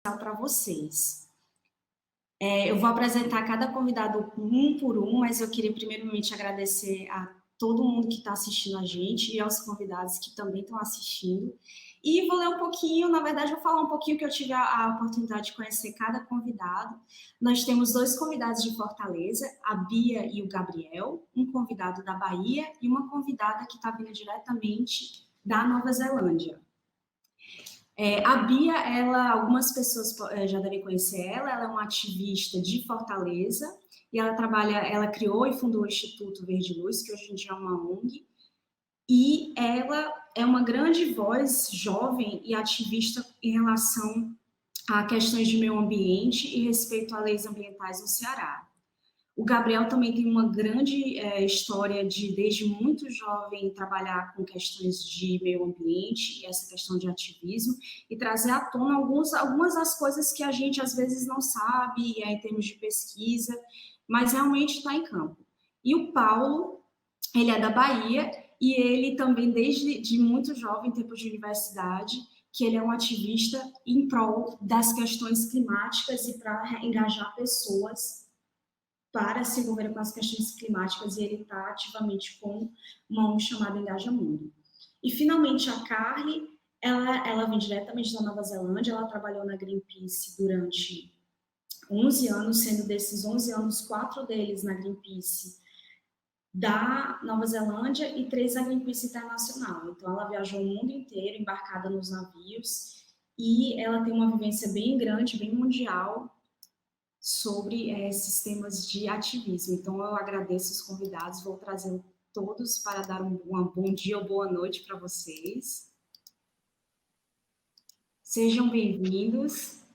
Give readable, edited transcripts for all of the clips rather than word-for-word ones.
para vocês. Eu vou apresentar cada convidado um por um, mas eu queria primeiramente agradecer a todo mundo que está assistindo a gente e aos convidados que também estão assistindo. E vou ler um pouquinho, na verdade, vou falar um pouquinho que eu tive a oportunidade de conhecer cada convidado. Nós temos 2 convidados de Fortaleza, a Bia e o Gabriel, um convidado da Bahia e uma convidada que está vindo diretamente da Nova Zelândia. A Bia, algumas pessoas já devem conhecer ela é uma ativista de Fortaleza e ela criou e fundou o Instituto Verde Luz, que hoje em dia é uma ONG, e ela é uma grande voz jovem e ativista em relação a questões de meio ambiente e respeito a leis ambientais no Ceará. O Gabriel também tem uma grande história de, desde muito jovem, trabalhar com questões de meio ambiente e essa questão de ativismo e trazer à tona algumas das coisas que a gente às vezes não sabe em termos de pesquisa, mas realmente está em campo. E o Paulo, ele é da Bahia e ele também, desde de muito jovem, em tempo de universidade, que ele é um ativista em prol das questões climáticas e para engajar pessoas para se envolver com as questões climáticas e ele está ativamente com uma ONG chamada Engaja Mundo. E, finalmente, a Carly, ela vem diretamente da Nova Zelândia, ela trabalhou na Greenpeace durante 11 anos, sendo desses 11 anos, 4 deles na Greenpeace da Nova Zelândia e 3 na Greenpeace Internacional. Então, ela viajou o mundo inteiro, embarcada nos navios, e ela tem uma vivência bem grande, bem mundial, sobre esses temas de ativismo. Então, eu agradeço os convidados, vou trazer todos para dar um bom dia ou boa noite para vocês. Sejam bem-vindos.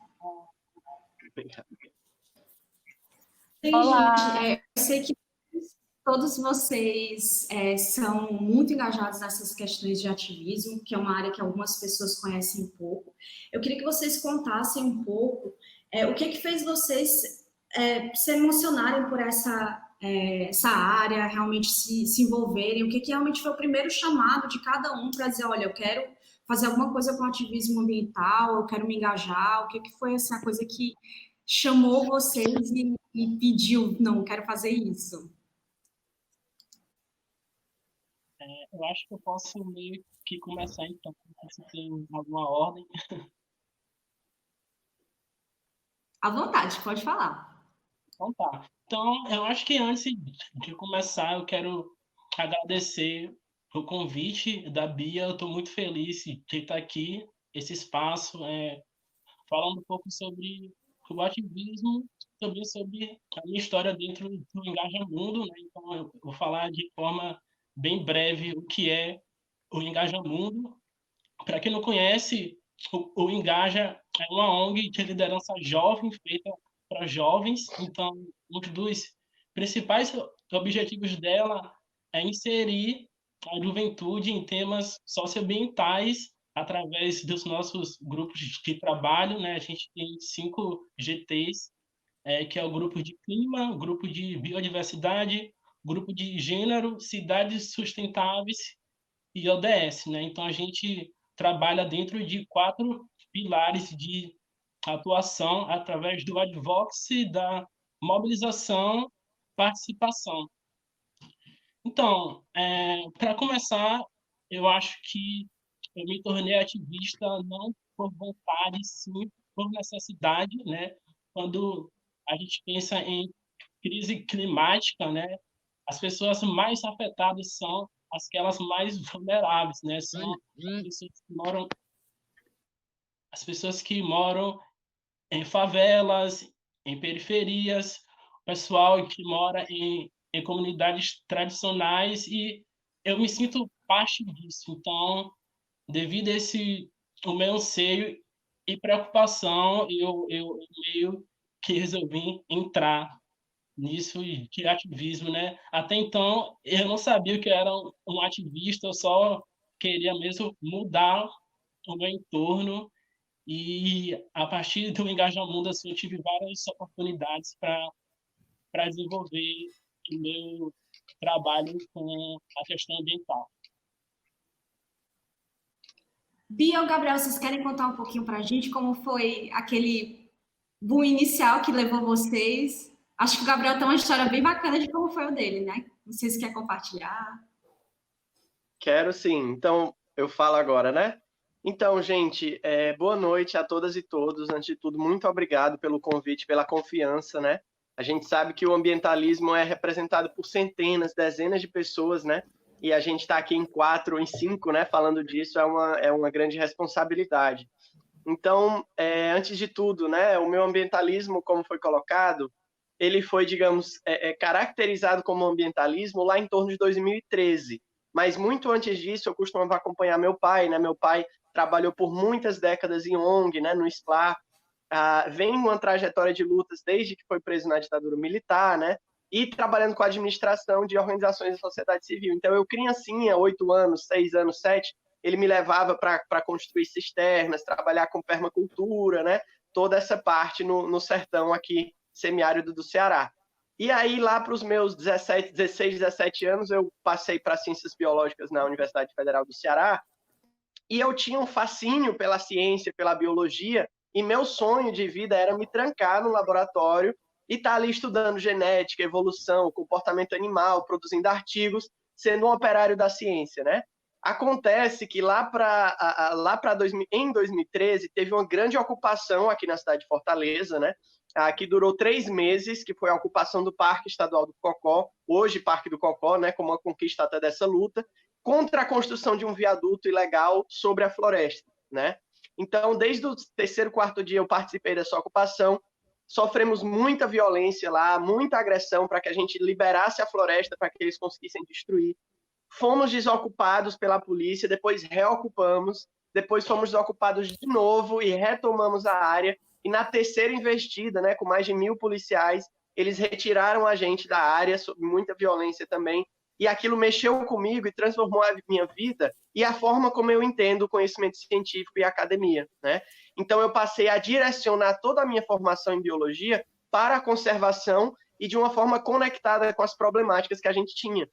Olá! Gente, eu sei que todos vocês são muito engajados nessas questões de ativismo, que é uma área que algumas pessoas conhecem pouco. Eu queria que vocês contassem um pouco o que fez vocês se emocionarem por essa área, realmente se envolverem, o que realmente foi o primeiro chamado de cada um para dizer, olha, eu quero fazer alguma coisa com ativismo ambiental, eu quero me engajar, o que foi essa coisa que chamou vocês e pediu, não, quero fazer isso? Eu acho que eu posso meio que começar então, se tem alguma ordem. À vontade, pode falar. Então tá. Então, eu acho que antes de começar, eu quero agradecer o convite da Bia. Eu estou muito feliz de estar aqui, esse espaço, falando um pouco sobre o ativismo, também sobre a minha história dentro do Engaja Mundo, né? Então, eu vou falar de forma bem breve o que é o Engaja Mundo. Para quem não conhece, o Engaja é uma ONG de liderança jovem, feita para jovens. Então, um dos principais objetivos dela é inserir a juventude em temas socioambientais através dos nossos grupos de trabalho, né? A gente tem 5 GTs, que é o grupo de clima, o grupo de biodiversidade, grupo de gênero, cidades sustentáveis e ODS, né? Então a gente trabalha dentro de 4 pilares de atuação através do advocacy, da mobilização, participação. Então, para começar, eu acho que eu me tornei ativista não por vontade, sim por necessidade, né? Quando a gente pensa em crise climática, né? As pessoas mais afetadas são aquelas mais vulneráveis, né? São as pessoas que moram em favelas, em periferias, o pessoal que mora em comunidades tradicionais, e eu me sinto parte disso. Então, devido a o meu anseio e preocupação, eu meio que resolvi entrar nisso de ativismo, né? Até então, eu não sabia o que era um ativista, eu só queria mesmo mudar o meu entorno, e a partir do engajamento, assim, eu tive várias oportunidades para desenvolver o meu trabalho com a questão ambiental. Bia ou Gabriel, vocês querem contar um pouquinho para a gente como foi aquele boom inicial que levou vocês? Acho que o Gabriel tem uma história bem bacana de como foi o dele, né? Não sei se quer compartilhar. Quero sim. Então, eu falo agora, né? Então, gente, boa noite a todas e todos. Antes de tudo, muito obrigado pelo convite, pela confiança, né? A gente sabe que o ambientalismo é representado por centenas, dezenas de pessoas, né? E a gente está aqui em 4, em 5, né? Falando disso é uma grande responsabilidade. Então, antes de tudo, né? O meu ambientalismo, como foi colocado, ele foi, digamos, caracterizado como ambientalismo lá em torno de 2013. Mas muito antes disso, eu costumava acompanhar meu pai, né? Meu pai trabalhou por muitas décadas em ONG, né? No SPLA, vem uma trajetória de lutas desde que foi preso na ditadura militar, né? E trabalhando com a administração de organizações da sociedade civil. Então, eu criancinha, 8 anos, 6 anos, 7, ele me levava para construir cisternas, trabalhar com permacultura, né? Toda essa parte no sertão aqui, semiárido do Ceará. E aí, lá para os meus 16, 17 anos, eu passei para Ciências Biológicas na Universidade Federal do Ceará, e eu tinha um fascínio pela ciência, pela biologia, e meu sonho de vida era me trancar no laboratório e estar ali estudando genética, evolução, comportamento animal, produzindo artigos, sendo um operário da ciência, né? Acontece que em 2013 teve uma grande ocupação aqui na cidade de Fortaleza, né? Que durou 3 meses, que foi a ocupação do Parque Estadual do Cocó, hoje Parque do Cocó, né? Como uma conquista até dessa luta, contra a construção de um viaduto ilegal sobre a floresta, né? Então, desde o terceiro, quarto dia eu participei dessa ocupação, sofremos muita violência lá, muita agressão para que a gente liberasse a floresta para que eles conseguissem destruir. Fomos desocupados pela polícia, depois reocupamos, depois fomos desocupados de novo e retomamos a área. E na terceira investida, né, com mais de 1.000 policiais, eles retiraram a gente da área, sob muita violência também, e aquilo mexeu comigo e transformou a minha vida e a forma como eu entendo o conhecimento científico e a academia, né? Então eu passei a direcionar toda a minha formação em biologia para a conservação e de uma forma conectada com as problemáticas que a gente tinha.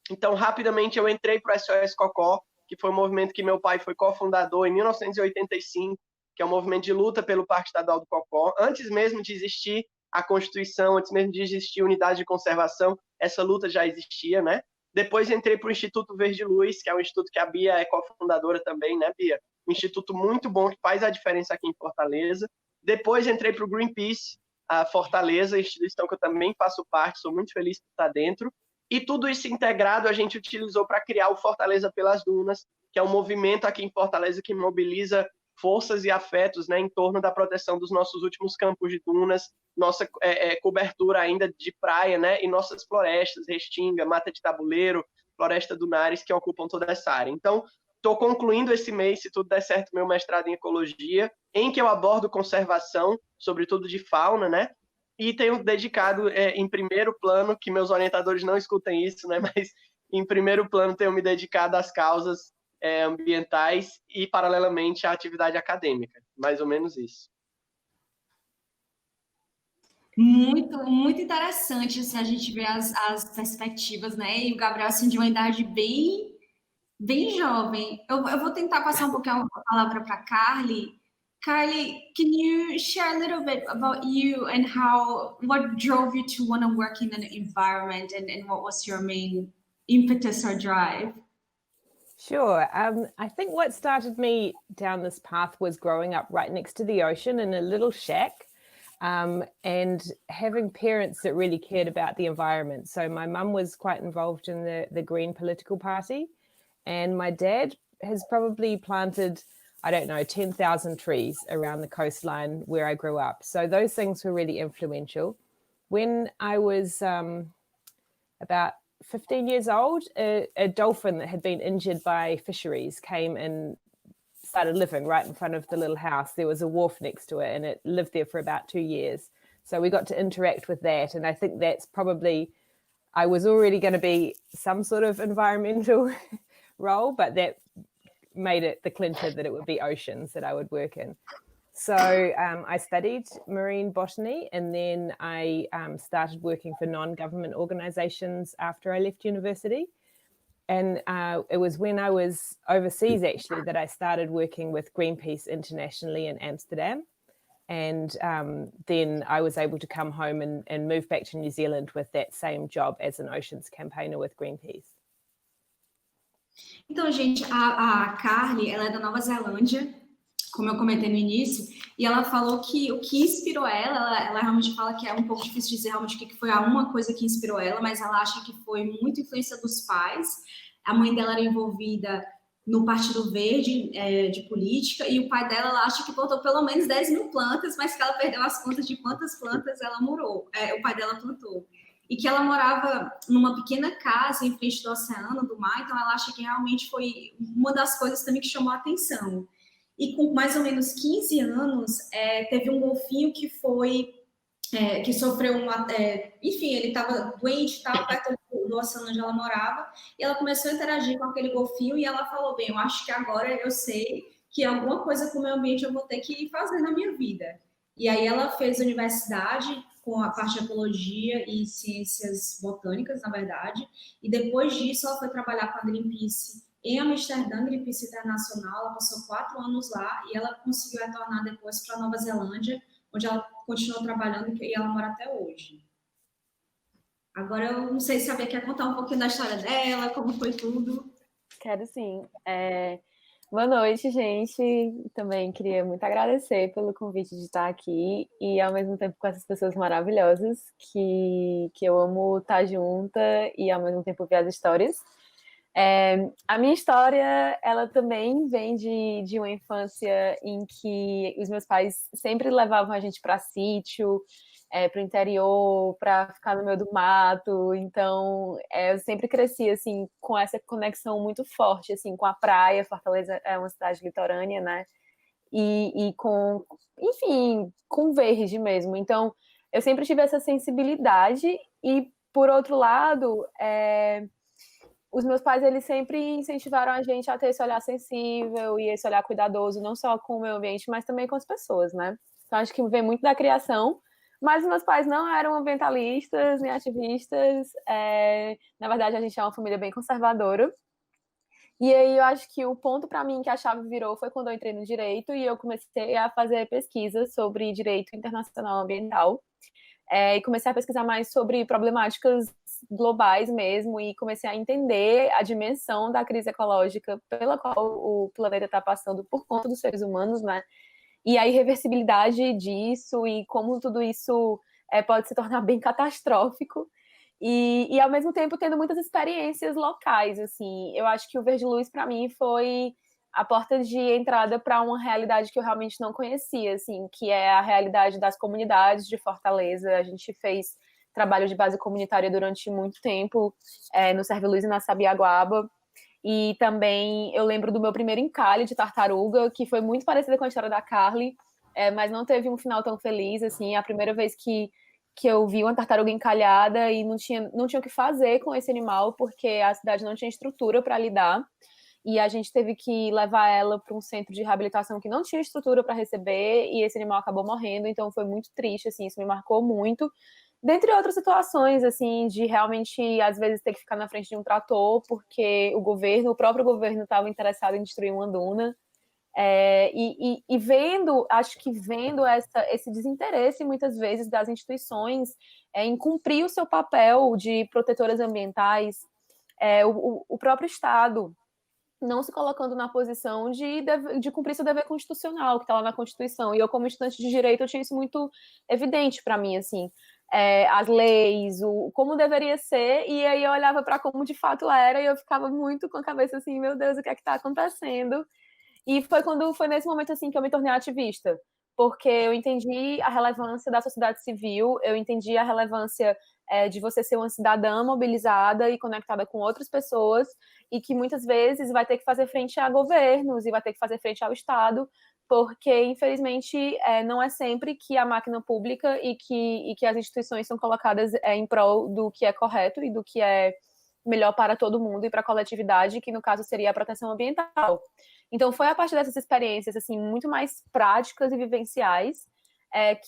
Então, rapidamente, eu entrei para o SOS Cocó, que foi um movimento que meu pai foi cofundador em 1985, que é um movimento de luta pelo Parque Estadual do Cocó. Antes mesmo de existir a Constituição, antes mesmo de existir a unidade de conservação, essa luta já existia, né? Depois entrei para o Instituto Verde Luz, que é um instituto que a Bia é cofundadora também, né, Bia? Um instituto muito bom, que faz a diferença aqui em Fortaleza. Depois entrei para o Greenpeace, a Fortaleza, instituição que eu também faço parte, sou muito feliz por estar dentro. E tudo isso integrado a gente utilizou para criar o Fortaleza pelas Dunas, que é um movimento aqui em Fortaleza que mobiliza forças e afetos, né, em torno da proteção dos nossos últimos campos de dunas, nossa cobertura ainda de praia, né, e nossas florestas, Restinga, Mata de Tabuleiro, Floresta Dunares, que ocupam toda essa área. Então, estou concluindo esse mês, se tudo der certo, meu mestrado em ecologia, em que eu abordo conservação, sobretudo de fauna, né, e tenho dedicado em primeiro plano, que meus orientadores não escutem isso, né, mas em primeiro plano tenho me dedicado às causas ambientais e, paralelamente, à atividade acadêmica. Mais ou menos isso. Muito, muito interessante assim, a gente ver as perspectivas, né? E o Gabriel, assim, de uma idade bem, bem jovem. Eu vou tentar passar um pouquinho a palavra para Carly. Carly, can you share a little bit about you and what drove you to want to work in an environment and what was your main impetus or drive? Sure. I think what started me down this path was growing up right next to the ocean in a little shack, and having parents that really cared about the environment. So my mum was quite involved in the Green political party, and my dad has probably planted, I don't know, 10,000 trees around the coastline where I grew up. So those things were really influential. When I was about 15 years old, a dolphin that had been injured by fisheries came and started living right in front of the little house. There was a wharf next to it, and it lived there for about 2 years. So we got to interact with that. And I think that's probably, I was already going to be some sort of environmental role, but that made it the clincher that it would be oceans that I would work in. So I studied marine botany, and then I started working for non-government organizations after I left university. And it was when I was overseas, actually, that I started working with Greenpeace internationally in Amsterdam. And then I was able to come home and move back to New Zealand with that same job as an oceans campaigner with Greenpeace. Então, gente, a Carly, ela é da Nova Zelândia, como eu comentei no início, e ela falou que o que inspirou ela realmente fala que é um pouco difícil dizer realmente o que foi a uma coisa que inspirou ela, mas ela acha que foi muito influência dos pais. A mãe dela era envolvida no Partido Verde de política, e o pai dela, ela acha que plantou pelo menos 10 mil plantas, mas que ela perdeu as contas de quantas plantas ela morou, o pai dela plantou. E que ela morava numa pequena casa em frente do oceano, do mar, então ela acha que realmente foi uma das coisas também que chamou a atenção. E com mais ou menos 15 anos, teve um golfinho que foi, que sofreu enfim, ele estava doente, estava perto do oceano onde ela morava, e ela começou a interagir com aquele golfinho, e ela falou, bem, eu acho que agora eu sei que alguma coisa com o meio ambiente eu vou ter que fazer na minha vida. E aí ela fez universidade com a parte de ecologia e ciências botânicas, na verdade, e depois disso ela foi trabalhar com a Greenpeace em Amsterdã, Greenpeace Internacional. Ela passou 4 anos lá e ela conseguiu retornar depois para Nova Zelândia, onde ela continuou trabalhando e ela mora até hoje. Agora eu não sei se a Bia quer contar um pouquinho da história dela, como foi tudo. Quero sim. Boa noite, gente. Também queria muito agradecer pelo convite de estar aqui e, ao mesmo tempo, com essas pessoas maravilhosas que eu amo estar junta e, ao mesmo tempo, ver as histórias. A minha história, ela também vem de uma infância em que os meus pais sempre levavam a gente para sítio, para o interior, para ficar no meio do mato. Então, eu sempre cresci assim com essa conexão muito forte assim com a praia. Fortaleza é uma cidade litorânea, né? E com, enfim, com verde mesmo. Então, eu sempre tive essa sensibilidade e, por outro lado, os meus pais, eles sempre incentivaram a gente a ter esse olhar sensível e esse olhar cuidadoso, não só com o meio ambiente, mas também com as pessoas, né? Então, acho que vem muito da criação. Mas meus pais não eram ambientalistas nem ativistas. Na verdade, a gente é uma família bem conservadora. E aí eu acho que o ponto para mim que a chave virou foi quando eu entrei no direito e eu comecei a fazer pesquisas sobre direito internacional ambiental. E comecei a pesquisar mais sobre problemáticas globais mesmo e comecei a entender a dimensão da crise ecológica pela qual o planeta está passando por conta dos seres humanos, né? E a irreversibilidade disso e como tudo isso pode se tornar bem catastrófico e ao mesmo tempo tendo muitas experiências locais, assim. Eu acho que o Verde Luz para mim foi a porta de entrada para uma realidade que eu realmente não conhecia, assim, que é a realidade das comunidades de Fortaleza. A gente fez trabalho de base comunitária durante muito tempo no Serve Luz e na Sabiaguaba. E também eu lembro do meu primeiro encalhe de tartaruga, que foi muito parecida com a história da Carly, mas não teve um final tão feliz, assim. A primeira vez que eu vi uma tartaruga encalhada e não tinha o que fazer com esse animal, porque a cidade não tinha estrutura para lidar. E a gente teve que levar ela para um centro de reabilitação que não tinha estrutura para receber, e esse animal acabou morrendo, então foi muito triste, assim, isso me marcou muito. Dentre outras situações, assim, de realmente, às vezes, ter que ficar na frente de um trator, porque o próprio governo estava interessado em destruir uma duna. E vendo esse desinteresse, muitas vezes, das instituições em cumprir o seu papel de protetoras ambientais, o próprio Estado não se colocando na posição de cumprir seu dever constitucional, que está lá na Constituição. E eu, como estudante de direito, eu tinha isso muito evidente para mim, assim. As leis, como deveria ser, e aí eu olhava para como de fato era, e eu ficava muito com a cabeça assim, meu Deus, o que é que está acontecendo? E foi nesse momento assim que eu me tornei ativista, porque eu entendi a relevância da sociedade civil, eu entendi a relevância de você ser uma cidadã mobilizada e conectada com outras pessoas, e que muitas vezes vai ter que fazer frente a governos e vai ter que fazer frente ao Estado, porque, infelizmente, não é sempre que a máquina pública e que as instituições são colocadas em prol do que é correto e do que é melhor para todo mundo e para a coletividade, que no caso seria a proteção ambiental. Então, foi a partir dessas experiências assim muito mais práticas e vivenciais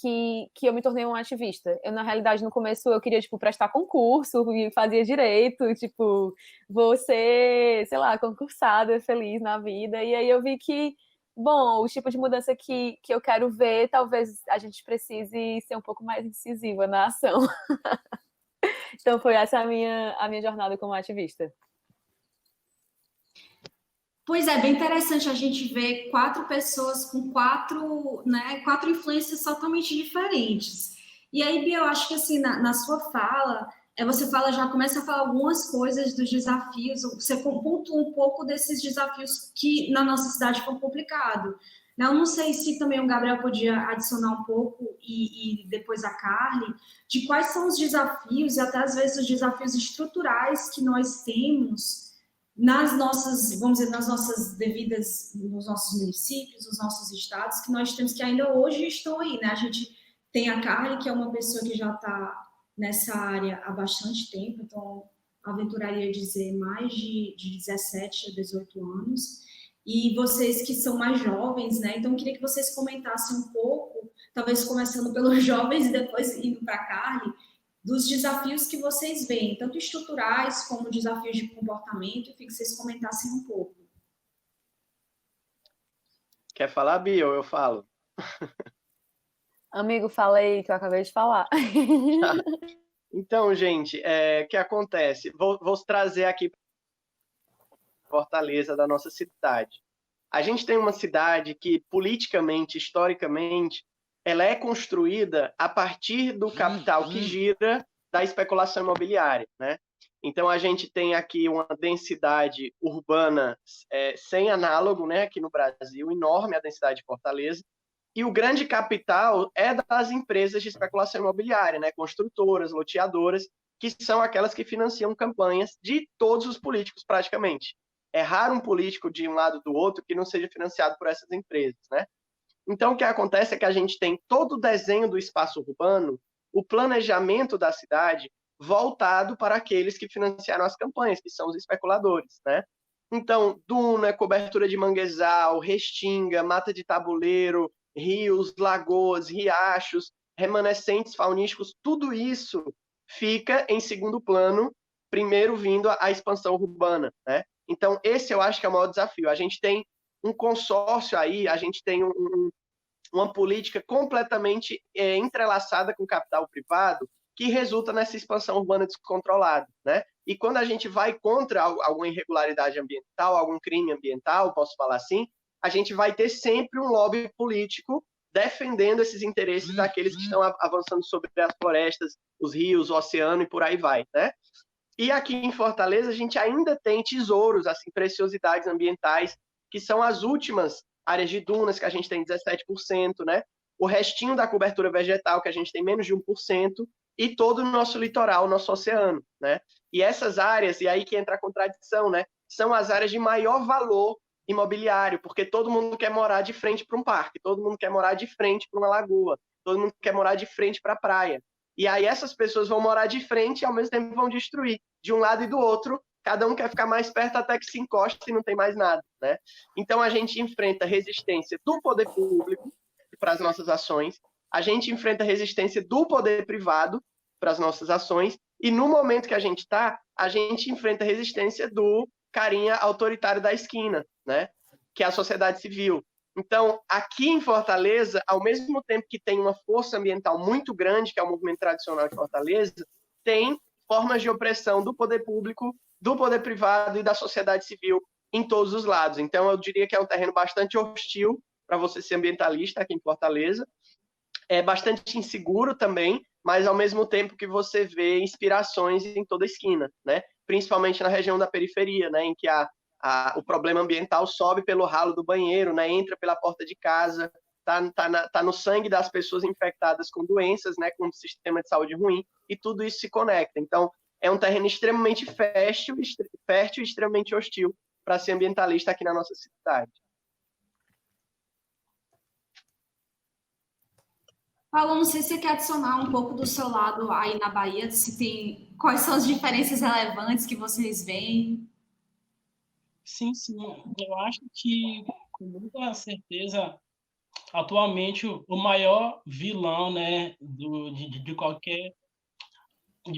que eu me tornei uma ativista. Eu, na realidade, no começo, eu queria, tipo, prestar concurso e fazia direito, tipo, vou ser, sei lá, concursada, feliz na vida. E aí eu vi que, bom, o tipo de mudança que eu quero ver, talvez a gente precise ser um pouco mais incisiva na ação. Então foi essa a minha jornada como ativista. Pois é, bem interessante a gente ver 4 pessoas com 4 influências totalmente diferentes. E aí, Bia, eu acho que assim, na sua fala, você fala, já começa a falar algumas coisas dos desafios, você pontua um pouco desses desafios que na nossa cidade foi complicado. Eu não sei se também o Gabriel podia adicionar um pouco e depois a Carly, de quais são os desafios e até às vezes os desafios estruturais que nós temos nas nossas, vamos dizer, nas nossas devidas, nos nossos municípios, nos nossos estados, que nós temos que ainda hoje estão aí, né? A gente tem a Carly, que é uma pessoa que já está nessa área há bastante tempo, então aventuraria dizer mais de 17 a 18 anos, e vocês que são mais jovens, né? Então eu queria que vocês comentassem um pouco, talvez começando pelos jovens e depois indo para a Carly, dos desafios que vocês veem, tanto estruturais como desafios de comportamento, e que vocês comentassem um pouco. Quer falar, Bia, ou eu falo? Amigo, fala aí que eu acabei de falar. Então, gente, o que acontece? Vou trazer aqui Fortaleza da nossa cidade. A gente tem uma cidade que, politicamente, historicamente, ela é construída a partir do capital que gira da especulação imobiliária, né? Então, a gente tem aqui uma densidade urbana sem análogo, né, aqui no Brasil, enorme a densidade de Fortaleza, e o grande capital é das empresas de especulação imobiliária, né, construtoras, loteadoras, que são aquelas que financiam campanhas de todos os políticos, praticamente. É raro um político de um lado do outro que não seja financiado por essas empresas, né? Então, o que acontece é que a gente tem todo o desenho do espaço urbano, o planejamento da cidade, voltado para aqueles que financiaram as campanhas, que são os especuladores, né? Então, duna, cobertura de manguezal, restinga, mata de tabuleiro, rios, lagoas, riachos, remanescentes faunísticos, tudo isso fica em segundo plano, primeiro vindo a expansão urbana, né? Então, esse eu acho que é o maior desafio. A gente tem um consórcio aí, a gente tem uma política completamente entrelaçada com o capital privado, que resulta nessa expansão urbana descontrolada, né? E quando a gente vai contra alguma irregularidade ambiental, algum crime ambiental, posso falar assim, a gente vai ter sempre um lobby político defendendo esses interesses daqueles que estão avançando sobre as florestas, os rios, o oceano e por aí vai, né? E aqui em Fortaleza a gente ainda tem tesouros, assim, preciosidades ambientais, que são as últimas áreas de dunas, que a gente tem 17%, né? O restinho da cobertura vegetal, que a gente tem menos de 1%, e todo o nosso litoral, o nosso oceano, né? E essas áreas, e aí que entra a contradição, né? São as áreas de maior valor imobiliário, porque todo mundo quer morar de frente para um parque, todo mundo quer morar de frente para uma lagoa, todo mundo quer morar de frente para a praia. E aí essas pessoas vão morar de frente e ao mesmo tempo vão destruir, de um lado e do outro, cada um quer ficar mais perto até que se encosta e não tem mais nada, né? Então a gente enfrenta resistência do poder público para as nossas ações, a gente enfrenta resistência do poder privado para as nossas ações, e no momento que a gente está, a gente enfrenta resistência do carinha autoritário da esquina, né? Que é a sociedade civil. Então, aqui em Fortaleza, ao mesmo tempo que tem uma força ambiental muito grande, que é o movimento tradicional de Fortaleza, tem formas de opressão do poder público, do poder privado e da sociedade civil em todos os lados. Então, eu diria que é um terreno bastante hostil para você ser ambientalista aqui em Fortaleza. É bastante inseguro também, mas ao mesmo tempo que você vê inspirações em toda esquina, né? Principalmente na região da periferia, né? Em que o problema ambiental sobe pelo ralo do banheiro, né? Entra pela porta de casa, tá no sangue das pessoas infectadas com doenças, né? Com um sistema de saúde ruim, e tudo isso se conecta. Então, é um terreno extremamente fértil e extremamente hostil para ser ambientalista aqui na nossa cidade. Paulo, não sei se você quer adicionar um pouco do seu lado aí na Bahia, quais são as diferenças relevantes que vocês veem? Sim, sim. Eu acho que, com muita certeza, atualmente o maior vilão, né, de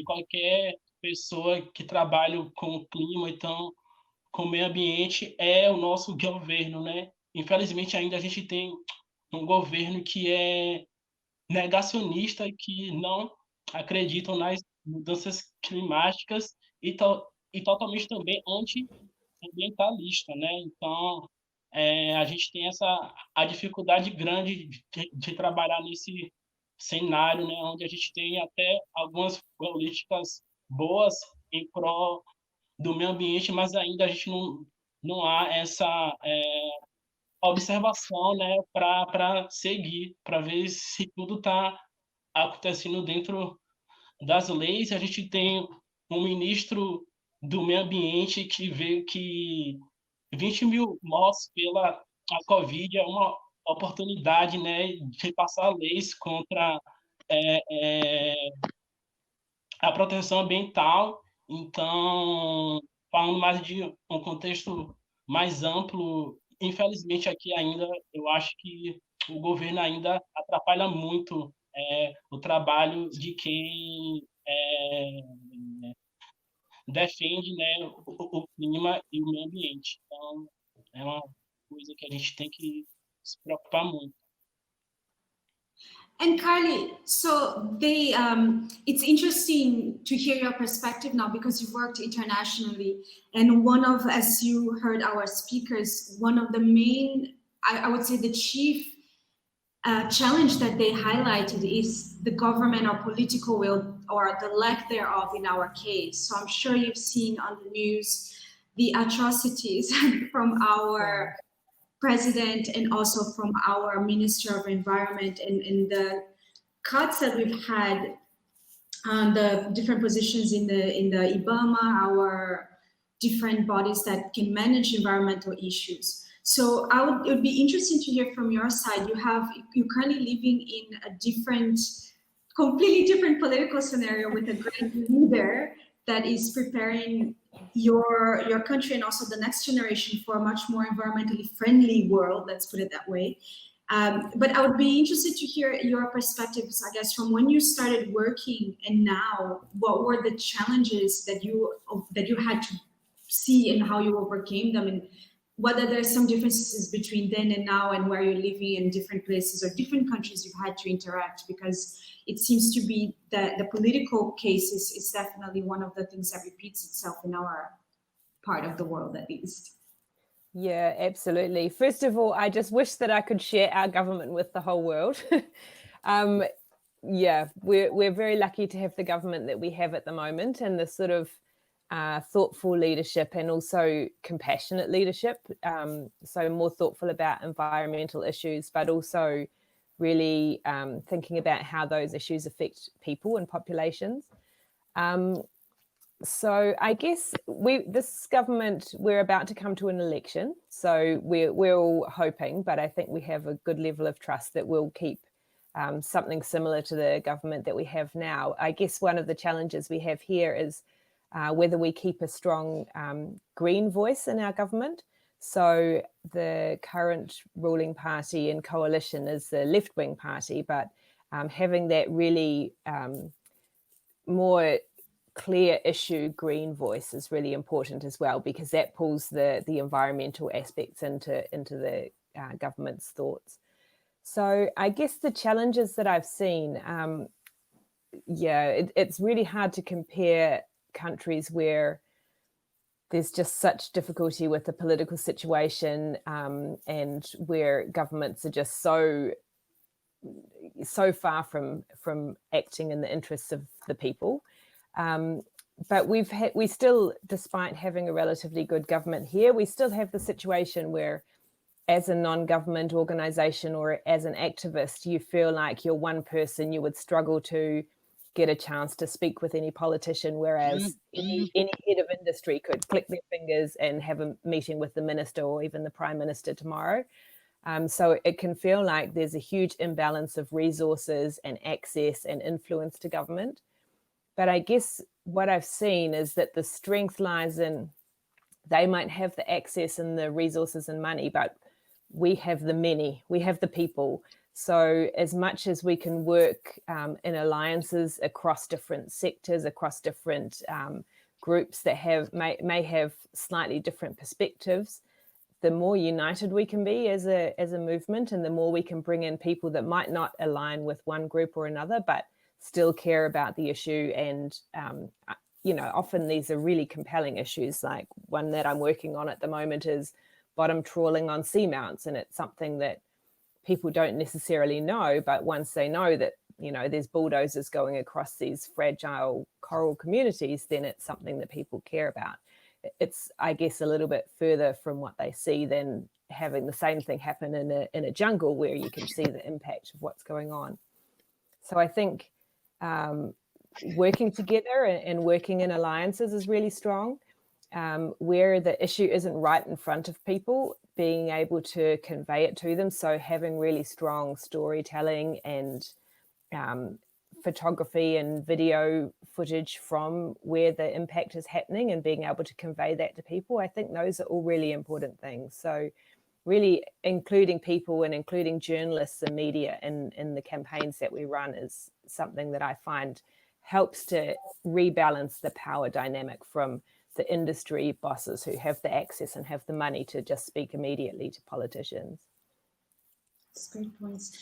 qualquer pessoa que trabalha com o clima, então com o meio ambiente é o nosso governo, né? Infelizmente ainda a gente tem um governo que é negacionista e que não acreditam nas mudanças climáticas e totalmente também anti-ambientalista, né? Então, a gente tem a dificuldade grande de trabalhar nesse cenário, né, onde a gente tem até algumas políticas boas em prol do meio ambiente, mas ainda a gente não há essa observação, né, para seguir, para ver se tudo está acontecendo dentro das leis. A gente tem um ministro do meio ambiente que vê que 20 mil mortes pela a Covid é uma oportunidade, né, de passar leis contra é, é, a proteção ambiental. Então, falando mais de um contexto mais amplo, infelizmente aqui ainda, eu acho que o governo ainda atrapalha muito o trabalho de quem defende, né, o clima e o meio ambiente. Então, é uma coisa que a gente tem que se preocupar muito. And Carly, so it's interesting to hear your perspective now because you've worked internationally, and one of, as you heard our speakers, one of the main, I would say, the chief challenge that they highlighted is the government or political will, or the lack thereof in our case. So I'm sure you've seen on the news the atrocities from our president and also from our Minister of Environment, and the cuts that we've had on the different positions in the IBAMA, our different bodies that can manage environmental issues. So it would be interesting to hear from your side. You're currently living in a completely different political scenario with a great leader that is preparing your country and also the next generation for a much more environmentally friendly world, let's put it that way. But I would be interested to hear your perspectives, I guess, from when you started working and now. What were the challenges that you had to see and how you overcame them, and whether there's some differences between then and now, and where you're living in different places or different countries you've had to interact, because it seems to be that the political case is definitely one of the things that repeats itself in our part of the world, at least. Yeah, absolutely. First of all, I just wish that I could share our government with the whole world. Yeah, we're very lucky to have the government that we have at the moment, and the sort of thoughtful leadership and also compassionate leadership. So more thoughtful about environmental issues, but also really thinking about how those issues affect people and populations. So I guess this government, we're about to come to an election. So we're all hoping, but I think we have a good level of trust that we'll keep something similar to the government that we have now. I guess one of the challenges we have here is whether we keep a strong green voice in our government. So the current ruling party and coalition is the left-wing party, but having that really more clear issue green voice is really important as well, because that pulls the environmental aspects into the government's thoughts. So I guess the challenges that I've seen, it's really hard to compare countries where there's just such difficulty with the political situation, and where governments are just so far from acting in the interests of the people. But we still, despite having a relatively good government here, we still have the situation where, as a non-government organization or as an activist, you feel like you're one person, you would struggle to get a chance to speak with any politician, whereas any head of industry could click their fingers and have a meeting with the minister or even the prime minister tomorrow. So it can feel like there's a huge imbalance of resources and access and influence to government. But I guess what I've seen is that the strength lies in, they might have the access and the resources and money, but we have the many, we have the people. So as much as we can work in alliances across different sectors, across different groups that may have slightly different perspectives, the more united we can be as a movement, and the more we can bring in people that might not align with one group or another, but still care about the issue. And, you know, often these are really compelling issues. Like one that I'm working on at the moment is bottom trawling on seamounts. And it's something that people don't necessarily know, but once they know that, you know, there's bulldozers going across these fragile coral communities, then it's something that people care about. It's, I guess, a little bit further from what they see than having the same thing happen in a jungle where you can see the impact of what's going on. So I think working together and working in alliances is really strong. Where the issue isn't right in front of people, being able to convey it to them. So having really strong storytelling and photography and video footage from where the impact is happening and being able to convey that to people, I think those are all really important things. So really including people and including journalists and media in the campaigns that we run is something that I find helps to rebalance the power dynamic from the industry bosses who have the access and have the money to just speak immediately to politicians. That's great points.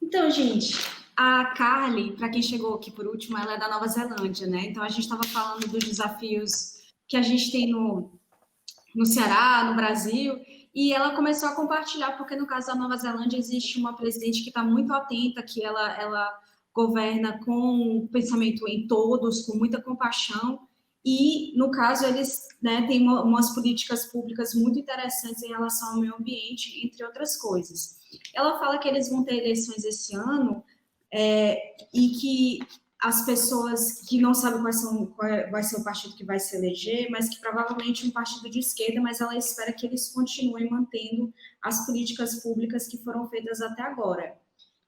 Então, gente, a Carly, para quem chegou aqui por último, ela é da Nova Zelândia, né? Então, a gente estava falando dos desafios que a gente tem no Ceará, no Brasil, e ela começou a compartilhar, porque no caso da Nova Zelândia existe uma presidente que está muito atenta, que ela governa com pensamento em todos, com muita compaixão, e, no caso, eles, né, têm umas políticas públicas muito interessantes em relação ao meio ambiente, entre outras coisas. Ela fala que eles vão ter eleições esse ano e que as pessoas que não sabem qual vai ser o partido que vai se eleger, mas que provavelmente um partido de esquerda, mas ela espera que eles continuem mantendo as políticas públicas que foram feitas até agora.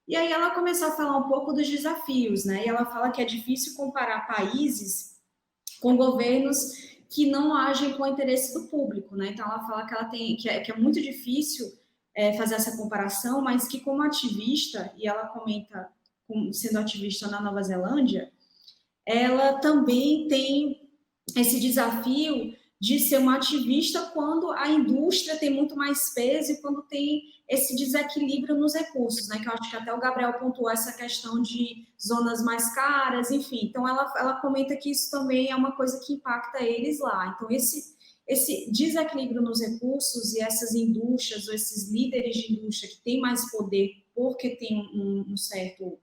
E aí ela começou a falar um pouco dos desafios, né? E ela fala que é difícil comparar países com governos que não agem com o interesse do público, né? Então ela fala que é muito difícil fazer essa comparação, mas que como ativista, e ela comenta sendo ativista na Nova Zelândia, ela também tem esse desafio de ser uma ativista quando a indústria tem muito mais peso e quando tem esse desequilíbrio nos recursos, né? Que eu acho que até o Gabriel pontuou essa questão de zonas mais caras, enfim. Então, ela comenta que isso também é uma coisa que impacta eles lá. Então, esse desequilíbrio nos recursos e essas indústrias, ou esses líderes de indústria que têm mais poder porque tem um certo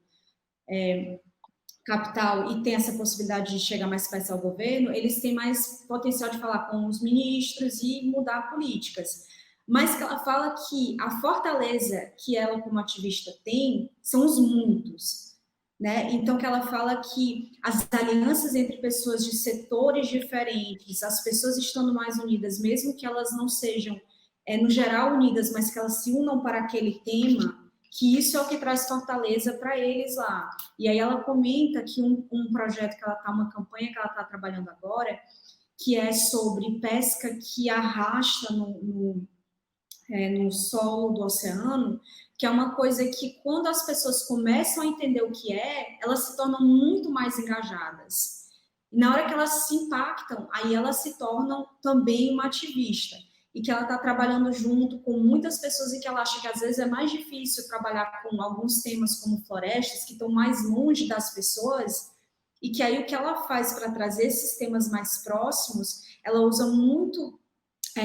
capital e tem essa possibilidade de chegar mais perto ao governo, eles têm mais potencial de falar com os ministros e mudar políticas. Mas que ela fala que a fortaleza que ela, como ativista, tem são os muitos, né? Então, que ela fala que as alianças entre pessoas de setores diferentes, as pessoas estando mais unidas, mesmo que elas não sejam, no geral, unidas, mas que elas se unam para aquele tema, que isso é o que traz fortaleza para eles lá. E aí ela comenta que um projeto que ela está, uma campanha que ela está trabalhando agora, que é sobre pesca que arrasta no solo do oceano, que é uma coisa que quando as pessoas começam a entender o que elas se tornam muito mais engajadas. E na hora que elas se impactam, aí elas se tornam também uma ativista. E que ela está trabalhando junto com muitas pessoas e que ela acha que às vezes é mais difícil trabalhar com alguns temas como florestas, que estão mais longe das pessoas, e que aí o que ela faz para trazer esses temas mais próximos, ela usa muito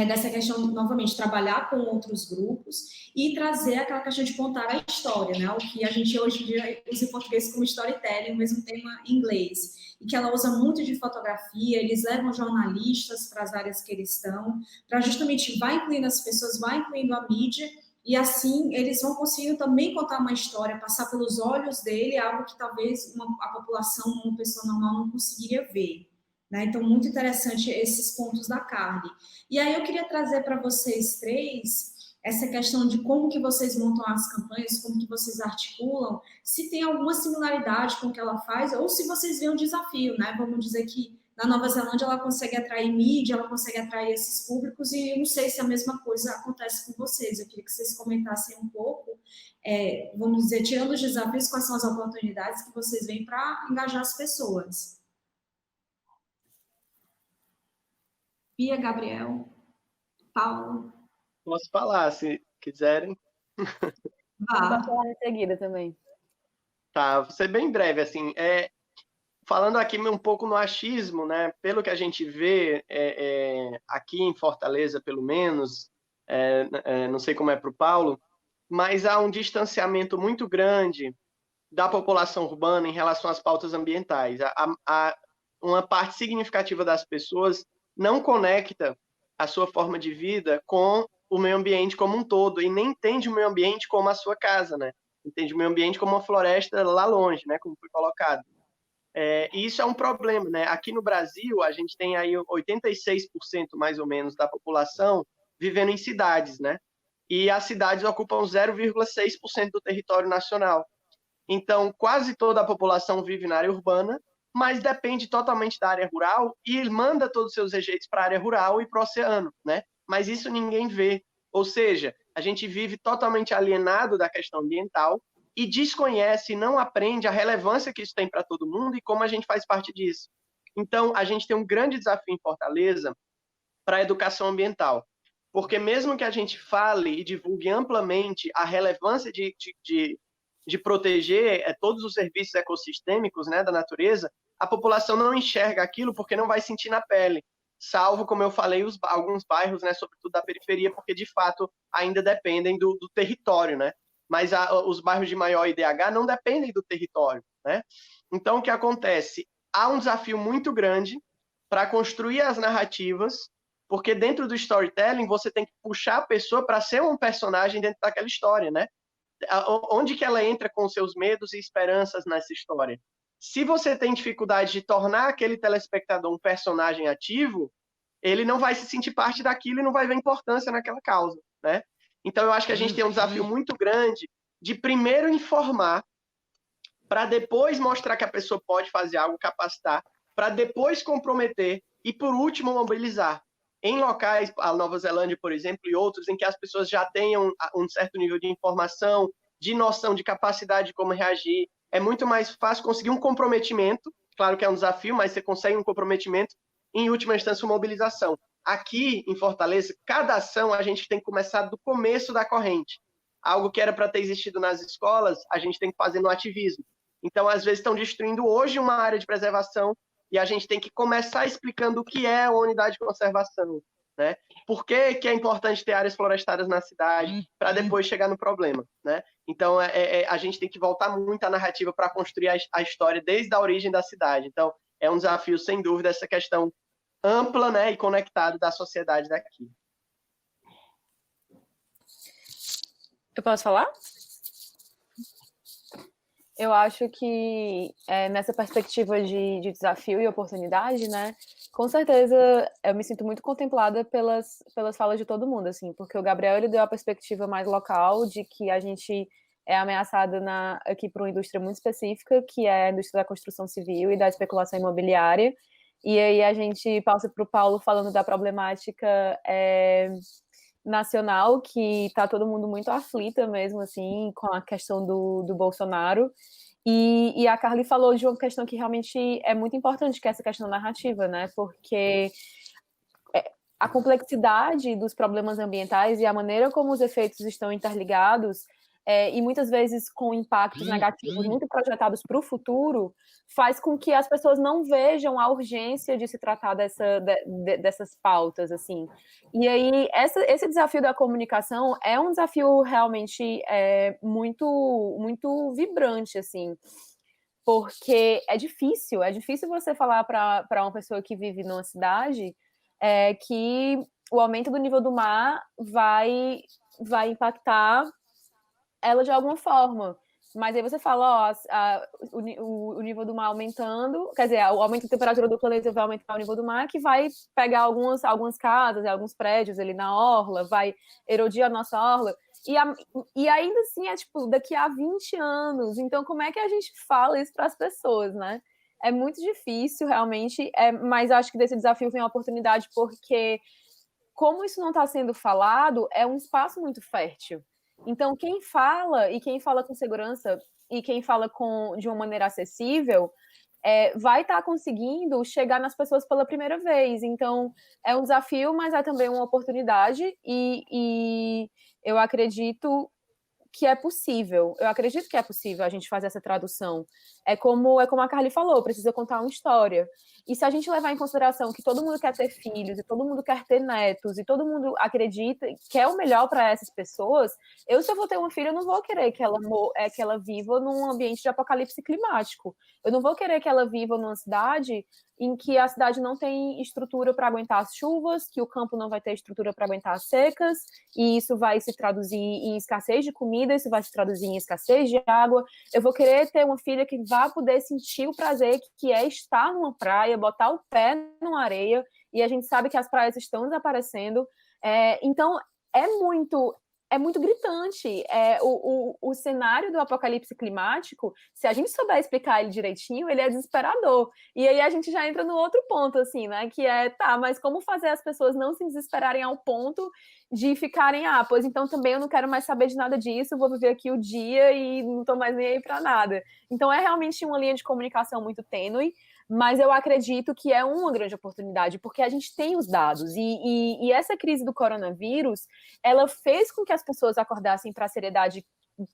dessa questão, novamente, trabalhar com outros grupos e trazer aquela questão de contar a história, né? O que a gente hoje em dia usa em português como storytelling, o mesmo tema em inglês. E que ela usa muito de fotografia, eles levam jornalistas para as áreas que eles estão, para justamente vai incluindo as pessoas, vai incluindo a mídia, e assim eles vão conseguindo também contar uma história, passar pelos olhos dele, algo que talvez a população, uma pessoa normal não conseguiria ver. Né? Então, muito interessante esses pontos da Carly. E aí eu queria trazer para vocês três essa questão de como que vocês montam as campanhas, como que vocês articulam, se tem alguma similaridade com o que ela faz, ou se vocês veem um desafio, né? Vamos dizer que na Nova Zelândia ela consegue atrair mídia, ela consegue atrair esses públicos, e eu não sei se a mesma coisa acontece com vocês. Eu queria que vocês comentassem um pouco, vamos dizer, tirando os desafios, quais são as oportunidades que vocês veem para engajar as pessoas. Bia, Gabriel, Paulo. Posso falar, se quiserem. Vou falar em seguida também. Tá, vou ser bem breve, assim, falando aqui um pouco no achismo, né, pelo que a gente vê aqui em Fortaleza, pelo menos, não sei como é para o Paulo, mas há um distanciamento muito grande da população urbana em relação às pautas ambientais. Uma parte significativa das pessoas não conecta a sua forma de vida com o meio ambiente como um todo, e nem entende o meio ambiente como a sua casa, né? Entende o meio ambiente como uma floresta lá longe, né? Como foi colocado. E isso é um problema, né? Aqui no Brasil, a gente tem aí 86% mais ou menos da população vivendo em cidades, né? E as cidades ocupam 0,6% do território nacional. Então, quase toda a população vive na área urbana, mas depende totalmente da área rural e manda todos os seus rejeitos para a área rural e para o oceano, né? Mas isso ninguém vê. Ou seja, a gente vive totalmente alienado da questão ambiental e desconhece e não aprende a relevância que isso tem para todo mundo e como a gente faz parte disso. Então, a gente tem um grande desafio em Fortaleza para a educação ambiental. Porque mesmo que a gente fale e divulgue amplamente a relevância de proteger todos os serviços ecossistêmicos, né, da natureza, a população não enxerga aquilo porque não vai sentir na pele, salvo, como eu falei, alguns bairros, né, sobretudo da periferia, porque de fato ainda dependem do território, né? Mas os bairros de maior IDH não dependem do território, né? Então, o que acontece? Há um desafio muito grande para construir as narrativas, porque dentro do storytelling você tem que puxar a pessoa para ser um personagem dentro daquela história, né? Onde que ela entra com seus medos e esperanças nessa história? Se você tem dificuldade de tornar aquele telespectador um personagem ativo, ele não vai se sentir parte daquilo e não vai ver importância naquela causa, né? Então, eu acho que a gente tem um desafio muito grande de primeiro informar, para depois mostrar que a pessoa pode fazer algo, capacitar, para depois comprometer e, por último, mobilizar. Em locais, a Nova Zelândia, por exemplo, e outros, em que as pessoas já tenham um certo nível de informação, de noção, de capacidade de como reagir, é muito mais fácil conseguir um comprometimento, claro que é um desafio, mas você consegue um comprometimento, e, em última instância, uma mobilização. Aqui, em Fortaleza, cada ação a gente tem que começar do começo da corrente. Algo que era para ter existido nas escolas, a gente tem que fazer no ativismo. Então, às vezes, estão destruindo hoje uma área de preservação e a gente tem que começar explicando o que é uma unidade de conservação, né? Por que é importante ter áreas florestadas na cidade para depois chegar no problema, né? Então, a gente tem que voltar muito à narrativa para construir a história desde a origem da cidade. Então, é um desafio, sem dúvida, essa questão ampla, né, e conectada da sociedade daqui. Eu posso falar? Eu acho que nessa perspectiva de desafio e oportunidade, né, com certeza eu me sinto muito contemplada pelas falas de todo mundo, assim, porque o Gabriel, ele deu a perspectiva mais local de que a gente é ameaçada aqui por uma indústria muito específica, que é a indústria da construção civil e da especulação imobiliária, e aí a gente passa para o Paulo falando da problemática nacional, que está todo mundo muito aflita mesmo, assim, com a questão do Bolsonaro, e a Carly falou de uma questão que realmente é muito importante, que é essa questão narrativa, né, porque a complexidade dos problemas ambientais e a maneira como os efeitos estão interligados, e muitas vezes com impactos negativos muito projetados para o futuro, faz com que as pessoas não vejam a urgência de se tratar dessas pautas, assim. E aí, esse desafio da comunicação é um desafio realmente muito, muito vibrante, assim, porque é difícil você falar para uma pessoa que vive numa cidade que o aumento do nível do mar vai impactar ela de alguma forma. Mas aí você fala, o nível do mar aumentando, quer dizer, o aumento da temperatura do planeta vai aumentar o nível do mar, que vai pegar algumas casas, alguns prédios ali na orla, vai erodir a nossa orla, e ainda assim é tipo, daqui a 20 anos, então como é que a gente fala isso para as pessoas, né? é muito difícil, realmente, mas acho que desse desafio vem a oportunidade, porque como isso não está sendo falado, é um espaço muito fértil. Então, quem fala, e quem fala com segurança, e quem fala de uma maneira acessível, vai estar conseguindo chegar nas pessoas pela primeira vez. Então, é um desafio, mas é também uma oportunidade, e eu acredito que é possível. Eu acredito que é possível a gente fazer essa tradução. É como a Carly falou, precisa contar uma história. E se a gente levar em consideração que todo mundo quer ter filhos, e todo mundo quer ter netos, e todo mundo acredita, quer o melhor para essas pessoas, se eu vou ter uma filha, eu não vou querer que ela viva num ambiente de apocalipse climático. Eu não vou querer que ela viva numa cidade em que a cidade não tem estrutura para aguentar as chuvas, que o campo não vai ter estrutura para aguentar as secas, e isso vai se traduzir em escassez de comida, isso vai se traduzir em escassez de água. Eu vou querer ter uma filha que vá poder sentir o prazer que é estar numa praia, botar o pé numa areia, e a gente sabe que as praias estão desaparecendo. Então, é muito gritante. O cenário do apocalipse climático, se a gente souber explicar ele direitinho, ele é desesperador. E aí a gente já entra no outro ponto, assim, né? Que mas como fazer as pessoas não se desesperarem ao ponto de ficarem, pois então também eu não quero mais saber de nada disso, vou viver aqui o dia e não tô mais nem aí para nada. Então é realmente uma linha de comunicação muito tênue, mas eu acredito que é uma grande oportunidade, porque a gente tem os dados, e essa crise do coronavírus, ela fez com que as pessoas acordassem para a seriedade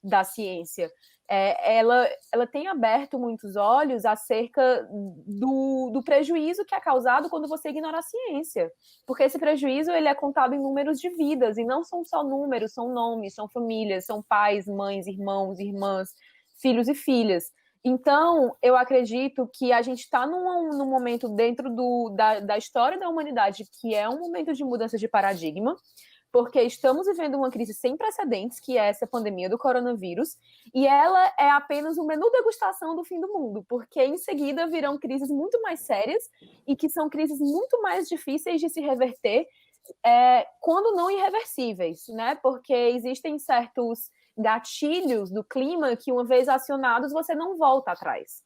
da ciência. Ela tem aberto muitos olhos acerca do prejuízo que é causado quando você ignora a ciência, porque esse prejuízo ele é contado em números de vidas, e não são só números, são nomes, são famílias, são pais, mães, irmãos, irmãs, filhos e filhas. Então, eu acredito que a gente está num momento dentro da história da humanidade que é um momento de mudança de paradigma, porque estamos vivendo uma crise sem precedentes, que é essa pandemia do coronavírus, e ela é apenas um menu degustação do fim do mundo, porque em seguida virão crises muito mais sérias e que são crises muito mais difíceis de se reverter, quando não irreversíveis, né? Porque existem certos gatilhos do clima que, uma vez acionados, você não volta atrás.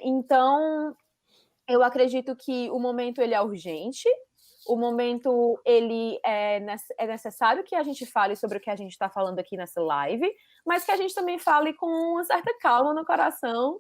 Então, eu acredito que o momento ele é urgente, o momento ele é necessário que a gente fale sobre o que a gente está falando aqui nessa live, mas que a gente também fale com uma certa calma no coração,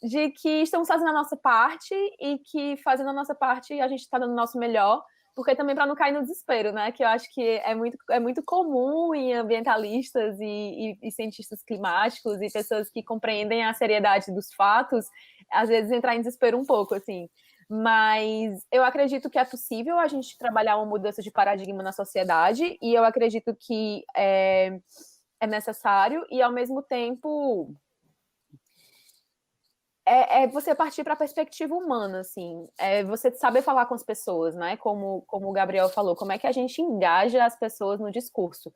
de que estamos fazendo a nossa parte, e que fazendo a nossa parte a gente está dando o nosso melhor, porque também para não cair no desespero, né? Que eu acho que é muito comum em ambientalistas e cientistas climáticos e pessoas que compreendem a seriedade dos fatos, às vezes entrar em desespero um pouco, assim. Mas eu acredito que é possível a gente trabalhar uma mudança de paradigma na sociedade, e eu acredito que é necessário, e ao mesmo tempo você partir para a perspectiva humana, assim, você saber falar com as pessoas, né? Como o Gabriel falou, como é que a gente engaja as pessoas no discurso.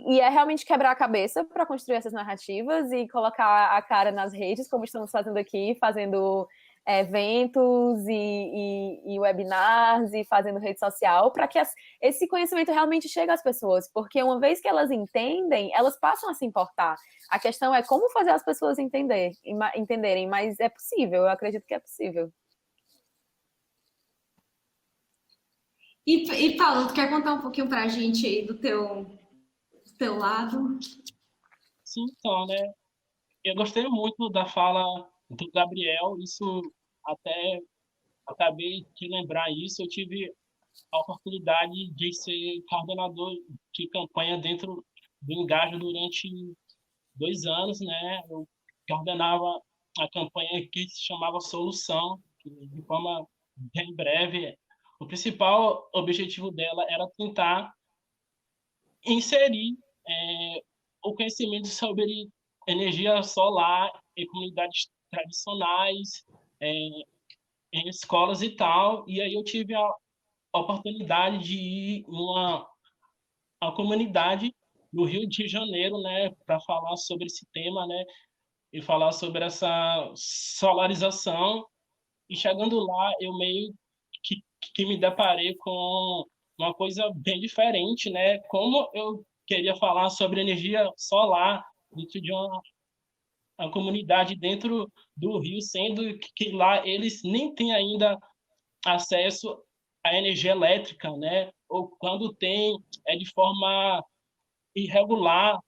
E é realmente quebrar a cabeça para construir essas narrativas e colocar a cara nas redes, como estamos fazendo aqui, fazendo eventos e webinars e fazendo rede social, para que esse conhecimento realmente chegue às pessoas, porque uma vez que elas entendem, elas passam a se importar. A questão é como fazer as pessoas entenderem, mas é possível, eu acredito que é possível. E Paulo, tu quer contar um pouquinho para a gente aí do teu lado? Sim, então, né? Eu gostei muito da fala do Gabriel, isso até acabei de lembrar isso, eu tive a oportunidade de ser coordenador de campanha dentro do Engajo durante 2 anos, né? Eu coordenava a campanha que se chamava Solução, que, de forma bem breve, o principal objetivo dela era tentar inserir o conhecimento sobre energia solar em comunidades tradicionais, em escolas e tal, e aí eu tive a oportunidade de ir numa comunidade no Rio de Janeiro, né, para falar sobre esse tema, né, e falar sobre essa solarização. E chegando lá, eu meio que me deparei com uma coisa bem diferente, né? Como eu queria falar sobre energia solar dentro de uma a comunidade dentro do Rio, sendo que lá eles nem têm ainda acesso à energia elétrica, né? Ou quando tem, é de forma irregular,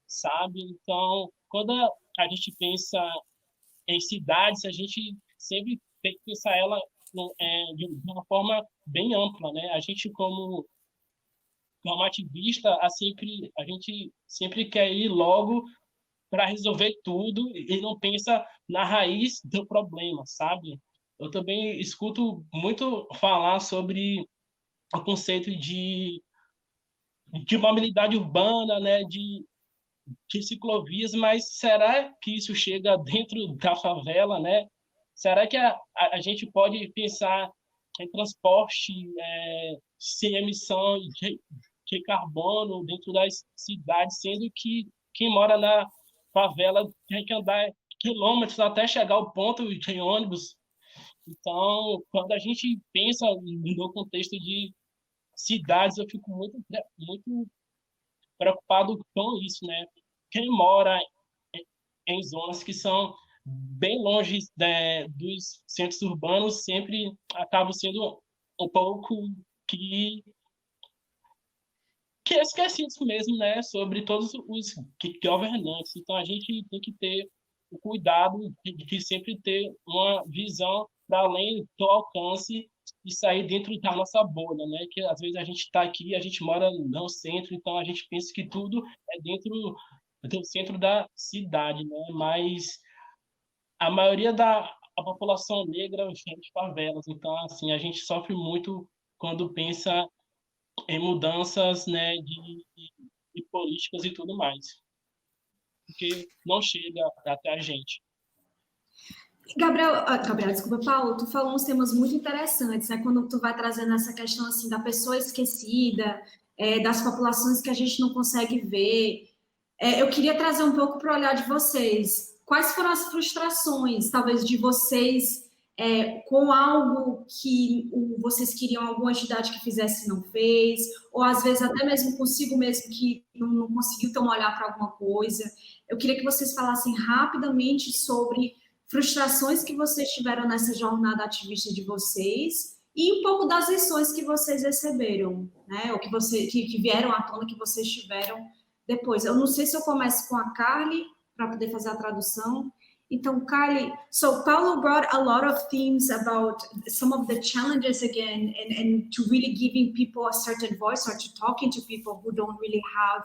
sabe? Então, quando a gente pensa em cidades, a gente sempre tem que pensar ela de uma forma bem ampla, né? A gente, como ativista, a gente sempre quer ir logo para resolver tudo e não pensa na raiz do problema, sabe? Eu também escuto muito falar sobre o conceito de mobilidade urbana, né? De ciclovias, mas será que isso chega dentro da favela, né? Será que a gente pode pensar em transporte sem emissão de carbono dentro das cidades, sendo que quem mora na favela tem que andar quilômetros até chegar ao ponto de ônibus? Então, quando a gente pensa no contexto de cidades, eu fico muito preocupado com isso, né? Quem mora em zonas que são bem longe dos centros urbanos sempre acaba sendo um pouco que que é esquecido mesmo, né, sobre todos os governantes. Então a gente tem que ter o cuidado de sempre ter uma visão para além do alcance e sair dentro da nossa bolha, né? Que às vezes a gente está aqui, a gente mora no centro, então a gente pensa que tudo é dentro do centro da cidade, né? Mas a maioria da a população negra vem de favelas, então assim a gente sofre muito quando pensa em mudanças, né, de políticas e tudo mais, porque não chega até a gente. Gabriel, desculpa, Paulo, tu falou uns temas muito interessantes, né? Quando tu vai trazendo essa questão assim da pessoa esquecida, das populações que a gente não consegue ver. Eu queria trazer um pouco para o olhar de vocês. Quais foram as frustrações, talvez, de vocês com algo que vocês queriam, alguma entidade que fizesse e não fez, ou às vezes até mesmo consigo mesmo que não conseguiu ter um olhar para alguma coisa. Eu queria que vocês falassem rapidamente sobre frustrações que vocês tiveram nessa jornada ativista de vocês e um pouco das lições que vocês receberam, né? Ou que vieram à tona que vocês tiveram depois. Eu não sei se eu começo com a Carly para poder fazer a tradução. Então, Carly, so Paulo brought a lot of themes about some of the challenges again, and to really giving people a certain voice or to talking to people who don't really have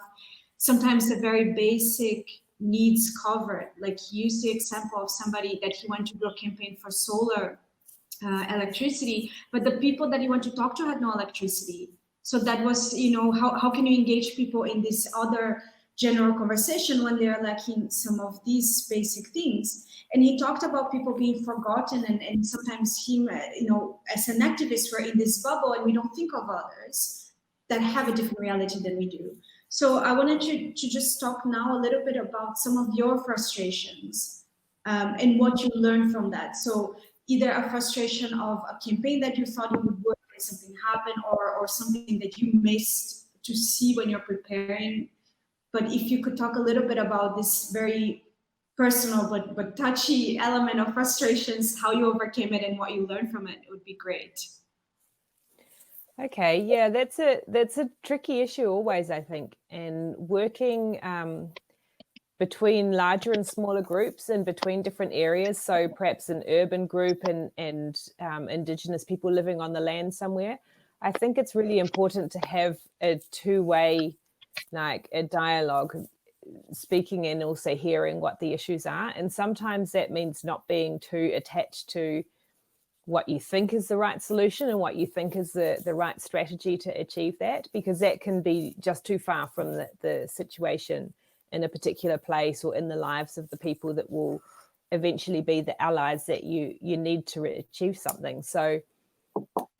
sometimes the very basic needs covered. Like he used the example of somebody that he went to do a campaign for solar electricity, but the people that he went to talk to had no electricity. So that was, how can you engage people in this other general conversation when they're lacking some of these basic things? And he talked about people being forgotten, and sometimes him, as an activist, we're in this bubble and we don't think of others that have a different reality than we do. So I wanted to just talk now a little bit about some of your frustrations and what you learned from that. So either a frustration of a campaign that you thought it would work and something happened, or something that you missed to see when you're preparing. But if you could talk a little bit about this very personal but touchy element of frustrations, how you overcame it and what you learned from it would be great. Okay, yeah, that's a tricky issue always, I think, and working between larger and smaller groups and between different areas. So perhaps an urban group and Indigenous people living on the land somewhere. I think it's really important to have a two-way, like a dialogue, speaking and also hearing what the issues are. And sometimes that means not being too attached to what you think is the right solution and what you think is the right strategy to achieve that, because that can be just too far from the situation in a particular place or in the lives of the people that will eventually be the allies that you need to achieve something. So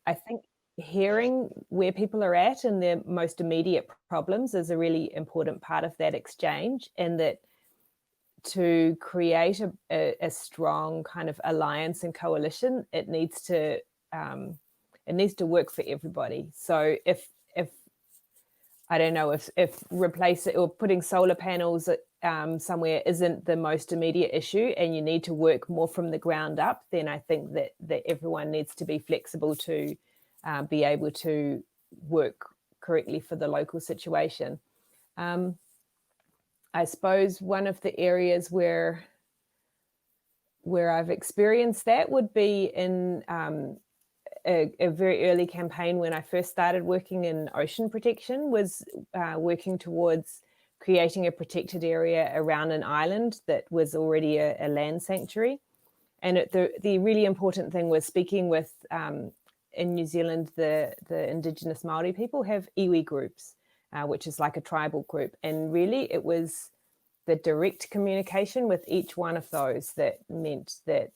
I think hearing where people are at and their most immediate problems is a really important part of that exchange, and that to create a strong kind of alliance and coalition, it needs to work for everybody. So if I don't know, if replace it or putting solar panels somewhere isn't the most immediate issue and you need to work more from the ground up, then I think that everyone needs to be flexible to be able to work correctly for the local situation. I suppose one of the areas where I've experienced that would be in a very early campaign when I first started working in ocean protection, was working towards creating a protected area around an island that was already a land sanctuary. And the really important thing was speaking with, in New Zealand, the Indigenous Māori people have iwi groups, which is like a tribal group. And really it was the direct communication with each one of those that meant that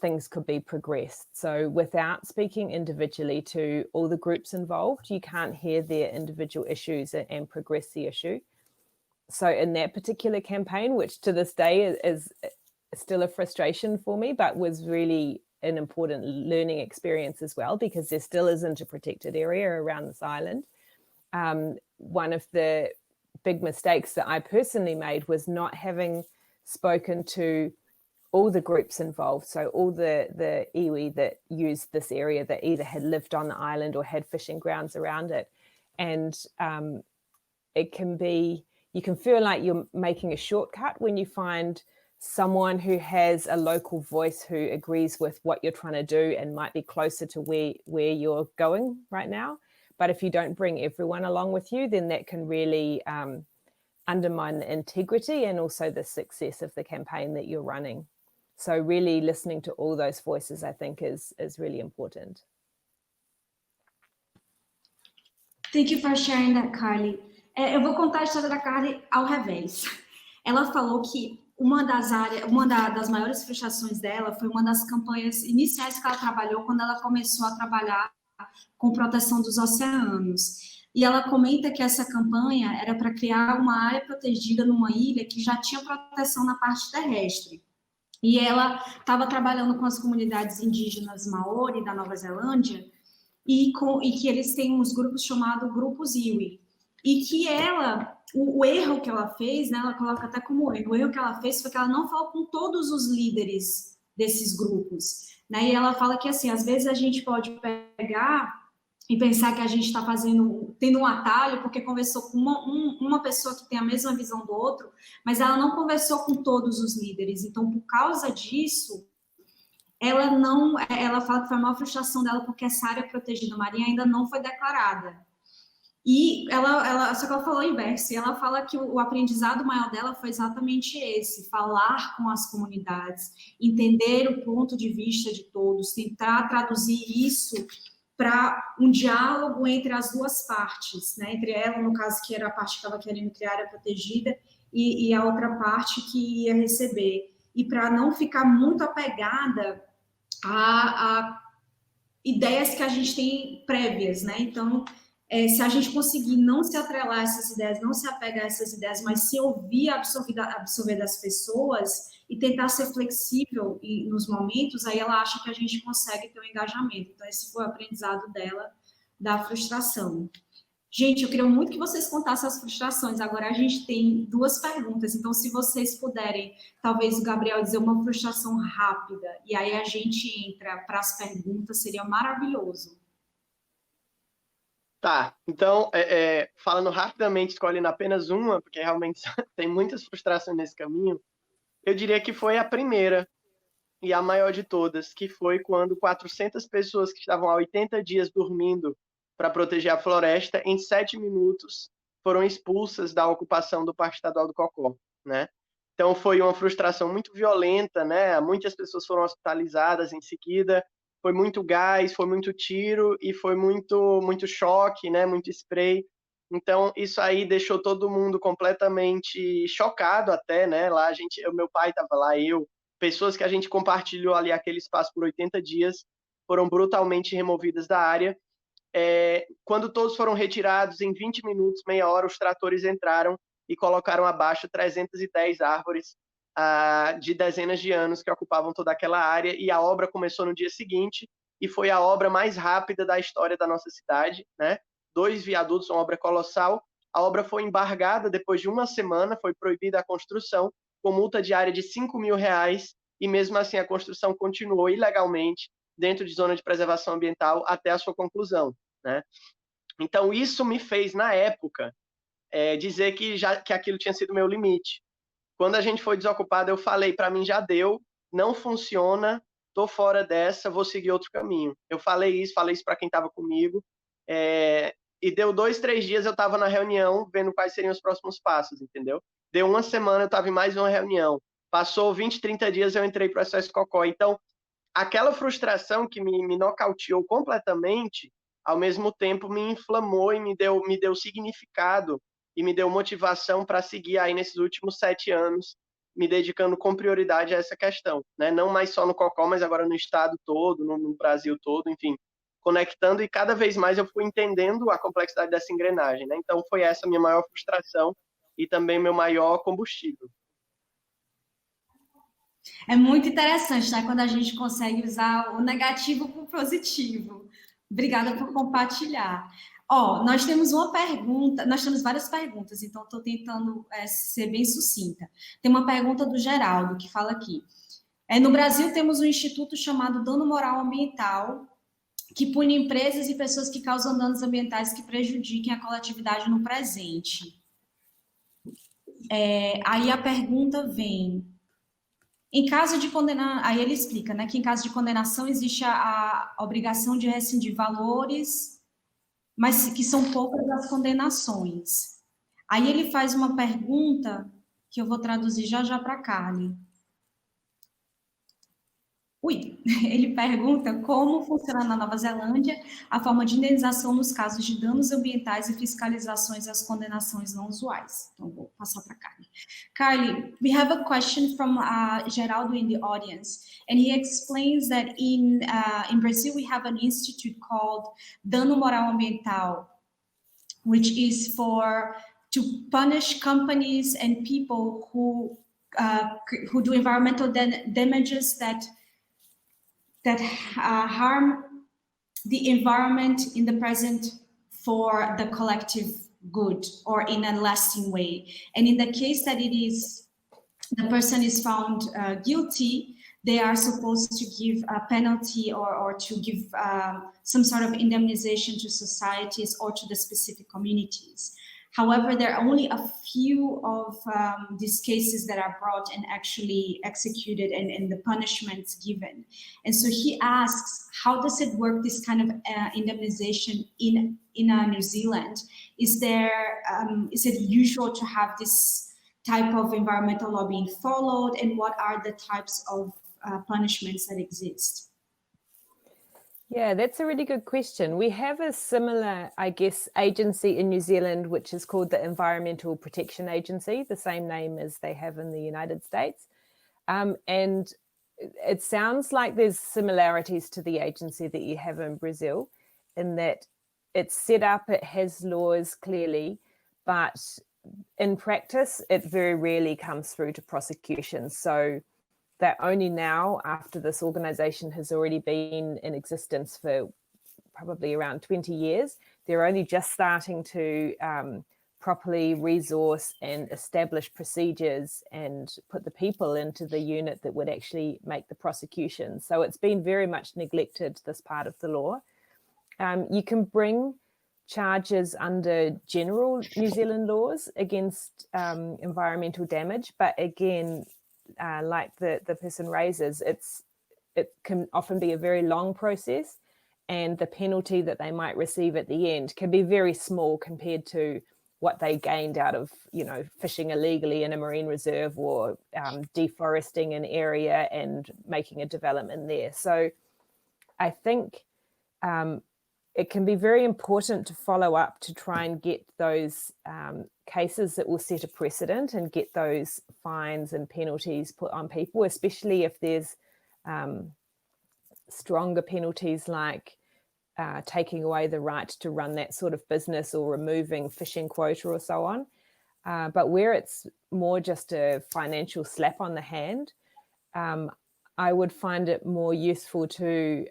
things could be progressed. So without speaking individually to all the groups involved, you can't hear their individual issues and progress the issue. So in that particular campaign, which to this day is still a frustration for me, but was really an important learning experience as well, because there still isn't a protected area around this island. One of the big mistakes that I personally made was not having spoken to all the groups involved. So all the iwi that used this area that either had lived on the island or had fishing grounds around it. And it can be, you can feel like you're making a shortcut when you find someone who has a local voice who agrees with what you're trying to do and might be closer to where you're going right now. But if you don't bring everyone along with you, then that can really undermine the integrity and also the success of the campaign that you're running. So really listening to all those voices, I think, is really important. Thank you for sharing that, Carly. Eu vou contar a história da Carly ao revés. Ela falou que uma das maiores frustrações dela foi uma das campanhas iniciais que ela trabalhou quando ela começou a trabalhar com proteção dos oceanos. E ela comenta que essa campanha era para criar uma área protegida numa ilha que já tinha proteção na parte terrestre. E ela estava trabalhando com as comunidades indígenas Maori da Nova Zelândia e que eles têm uns grupos chamados grupos iwi. E que o erro que ela fez, né, ela coloca até como erro, o erro que ela fez foi que ela não falou com todos os líderes desses grupos. Né? E ela fala que, assim, às vezes a gente pode pegar e pensar que a gente está tendo um atalho porque conversou com uma pessoa que tem a mesma visão do outro, mas ela não conversou com todos os líderes. Então, por causa disso, ela fala que foi a maior frustração dela porque essa área protegida marinha ainda não foi declarada. E só que ela falou o inverso, e ela fala que o aprendizado maior dela foi exatamente esse, falar com as comunidades, entender o ponto de vista de todos, tentar traduzir isso para um diálogo entre as duas partes, né? Entre ela, no caso, que era a parte que estava querendo criar a área protegida, e a outra parte que ia receber. E para não ficar muito apegada a ideias que a gente tem prévias, né? Então, se a gente conseguir não se atrelar a essas ideias, não se apegar a essas ideias, mas se ouvir, absorver das pessoas e tentar ser flexível nos momentos, aí ela acha que a gente consegue ter um engajamento. Então, esse foi o aprendizado dela da frustração. Gente, eu queria muito que vocês contassem as frustrações. Agora a gente tem 2 perguntas, então se vocês puderem, talvez o Gabriel dizer uma frustração rápida, e aí a gente entra para as perguntas, seria maravilhoso. Tá, então, falando rapidamente, escolhendo apenas uma, porque realmente tem muitas frustrações nesse caminho, eu diria que foi a primeira e a maior de todas, que foi quando 400 pessoas que estavam há 80 dias dormindo para proteger a floresta, em 7 minutos foram expulsas da ocupação do Parque Estadual do Cocó, né? Então foi uma frustração muito violenta, né? Muitas pessoas foram hospitalizadas em seguida, foi muito gás, foi muito tiro e foi muito choque, né? Muito spray. Então isso aí deixou todo mundo completamente chocado até, né? Lá meu pai estava lá, pessoas que a gente compartilhou ali aquele espaço por 80 dias foram brutalmente removidas da área. Quando todos foram retirados, em 20 minutos, meia hora, os tratores entraram e colocaram abaixo 310 árvores de dezenas de anos que ocupavam toda aquela área, e a obra começou no dia seguinte, e foi a obra mais rápida da história da nossa cidade, né? 2 viadutos, uma obra colossal. A obra foi embargada depois de uma semana, foi proibida a construção, com multa diária de R$5.000, e mesmo assim a construção continuou ilegalmente dentro de zona de preservação ambiental até a sua conclusão, né? Então, isso me fez, na época, dizer que aquilo tinha sido meu limite. Quando a gente foi desocupado, eu falei, para mim já deu, não funciona, tô fora dessa, vou seguir outro caminho. Eu falei isso para quem estava comigo, e deu 2, 3 dias, eu estava na reunião, vendo quais seriam os próximos passos, entendeu? Deu uma semana, eu estava em mais uma reunião. Passou 20, 30 dias, eu entrei para o SOS Cocó. Então, aquela frustração que me nocauteou completamente, ao mesmo tempo me inflamou e me deu significado e me deu motivação para seguir aí nesses últimos 7 anos, me dedicando com prioridade a essa questão, né? Não mais só no Cocó, mas agora no estado todo, no Brasil todo, enfim, conectando, e cada vez mais eu fui entendendo a complexidade dessa engrenagem, né? Então foi essa a minha maior frustração e também meu maior combustível. É muito interessante, né? Quando a gente consegue usar o negativo para o positivo. Obrigada por compartilhar. Ó, nós temos uma pergunta, nós temos várias perguntas, então estou tentando ser bem sucinta. Tem uma pergunta do Geraldo, que fala aqui. No Brasil, temos um instituto chamado Dano Moral Ambiental, que pune empresas e pessoas que causam danos ambientais que prejudiquem a coletividade no presente. Aí a pergunta vem... Em caso de condenação, aí ele explica, né, que em caso de condenação existe a obrigação de rescindir valores, mas que são poucas as condenações. Aí ele faz uma pergunta que eu vou traduzir já para a Carly. Ele pergunta como funciona na Nova Zelândia a forma de indenização nos casos de danos ambientais e fiscalizações às condenações não usuais. Então, vou passar para a Carly. Carly, we have a question from Geraldo in the audience, and he explains that in Brazil we have an institute called Dano Moral Ambiental, which is to punish companies and people who do environmental damages that harm the environment in the present for the collective good or in a lasting way. And in the case that the person is found guilty, they are supposed to give a penalty or to give some sort of indemnization to societies or to the specific communities. However, there are only a few of these cases that are brought and actually executed and the punishments given. And so he asks, how does it work, this kind of indemnization in New Zealand? Is it usual to have this type of environmental law being followed? And what are the types of punishments that exist? Yeah, that's a really good question. We have a similar, I guess, agency in New Zealand, which is called the Environmental Protection Agency, the same name as they have in the United States. And it sounds like there's similarities to the agency that you have in Brazil, in that it's set up, it has laws clearly, but in practice, it very rarely comes through to prosecution. So that only now, after this organization has already been in existence for probably around 20 years, they're only just starting to properly resource and establish procedures and put the people into the unit that would actually make the prosecution. So it's been very much neglected, this part of the law. You can bring charges under general New Zealand laws against environmental damage, but again, like the person raises, it can often be a very long process, and the penalty that they might receive at the end can be very small compared to what they gained out of, fishing illegally in a marine reserve or deforesting an area and making a development there. So I think it can be very important to follow up to try and get those cases that will set a precedent and get those fines and penalties put on people, especially if there's stronger penalties like taking away the right to run that sort of business or removing fishing quota or so on. But where it's more just a financial slap on the hand, I would find it more useful to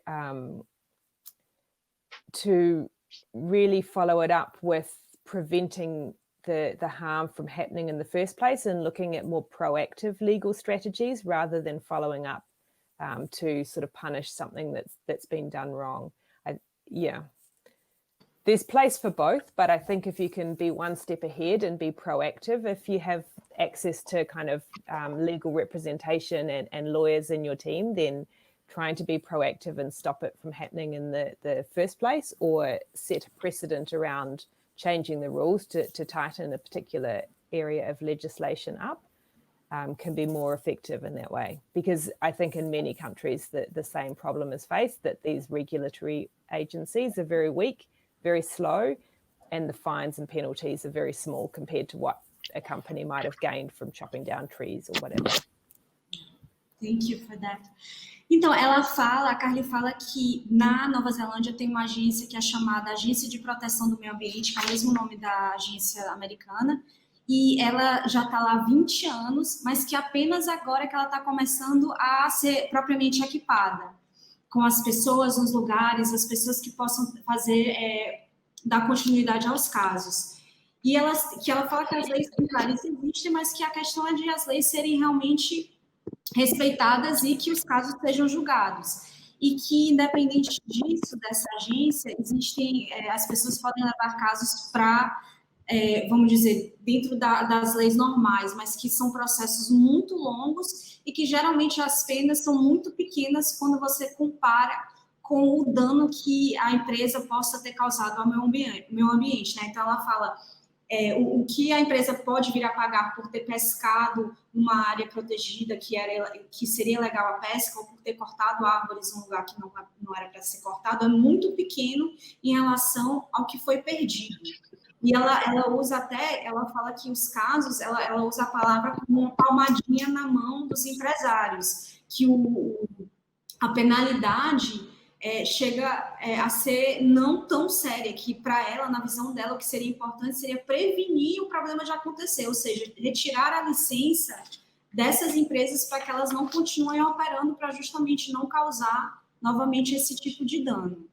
really follow it up with preventing the harm from happening in the first place and looking at more proactive legal strategies rather than following up to sort of punish something that's been done wrong. There's place for both, but I think if you can be one step ahead and be proactive, if you have access to kind of legal representation and lawyers in your team, then trying to be proactive and stop it from happening in the first place, or set a precedent around changing the rules to tighten a particular area of legislation up, can be more effective in that way. Because I think in many countries the same problem is faced, that these regulatory agencies are very weak, very slow, and the fines and penalties are very small compared to what a company might have gained from chopping down trees or whatever. Thank you for that. Então, a Carly fala que na Nova Zelândia tem uma agência que é chamada Agência de Proteção do Meio Ambiente, que é o mesmo nome da agência americana, e ela já está lá há 20 anos, mas que apenas agora que ela está começando a ser propriamente equipada, com as pessoas nos lugares, as pessoas que possam dar continuidade aos casos. E ela fala que as leis sanitárias existem, mas que a questão é de as leis serem realmente respeitadas e que os casos sejam julgados. E que, independente disso, dessa agência, as pessoas podem levar casos para, vamos dizer, dentro das leis normais, mas que são processos muito longos e que geralmente as penas são muito pequenas quando você compara com o dano que a empresa possa ter causado ao meio ambiente, né? Então, ela fala o que a empresa pode vir a pagar por ter pescado numa área protegida que seria legal a pesca, ou por ter cortado árvores em um lugar que não era para ser cortado, é muito pequeno em relação ao que foi perdido. E ela usa ela fala que os casos, ela usa a palavra como uma palmadinha na mão dos empresários, que a penalidade chega a ser não tão séria, que para ela, na visão dela, o que seria importante seria prevenir o problema de acontecer, ou seja, retirar a licença dessas empresas para que elas não continuem operando, para justamente não causar novamente esse tipo de dano.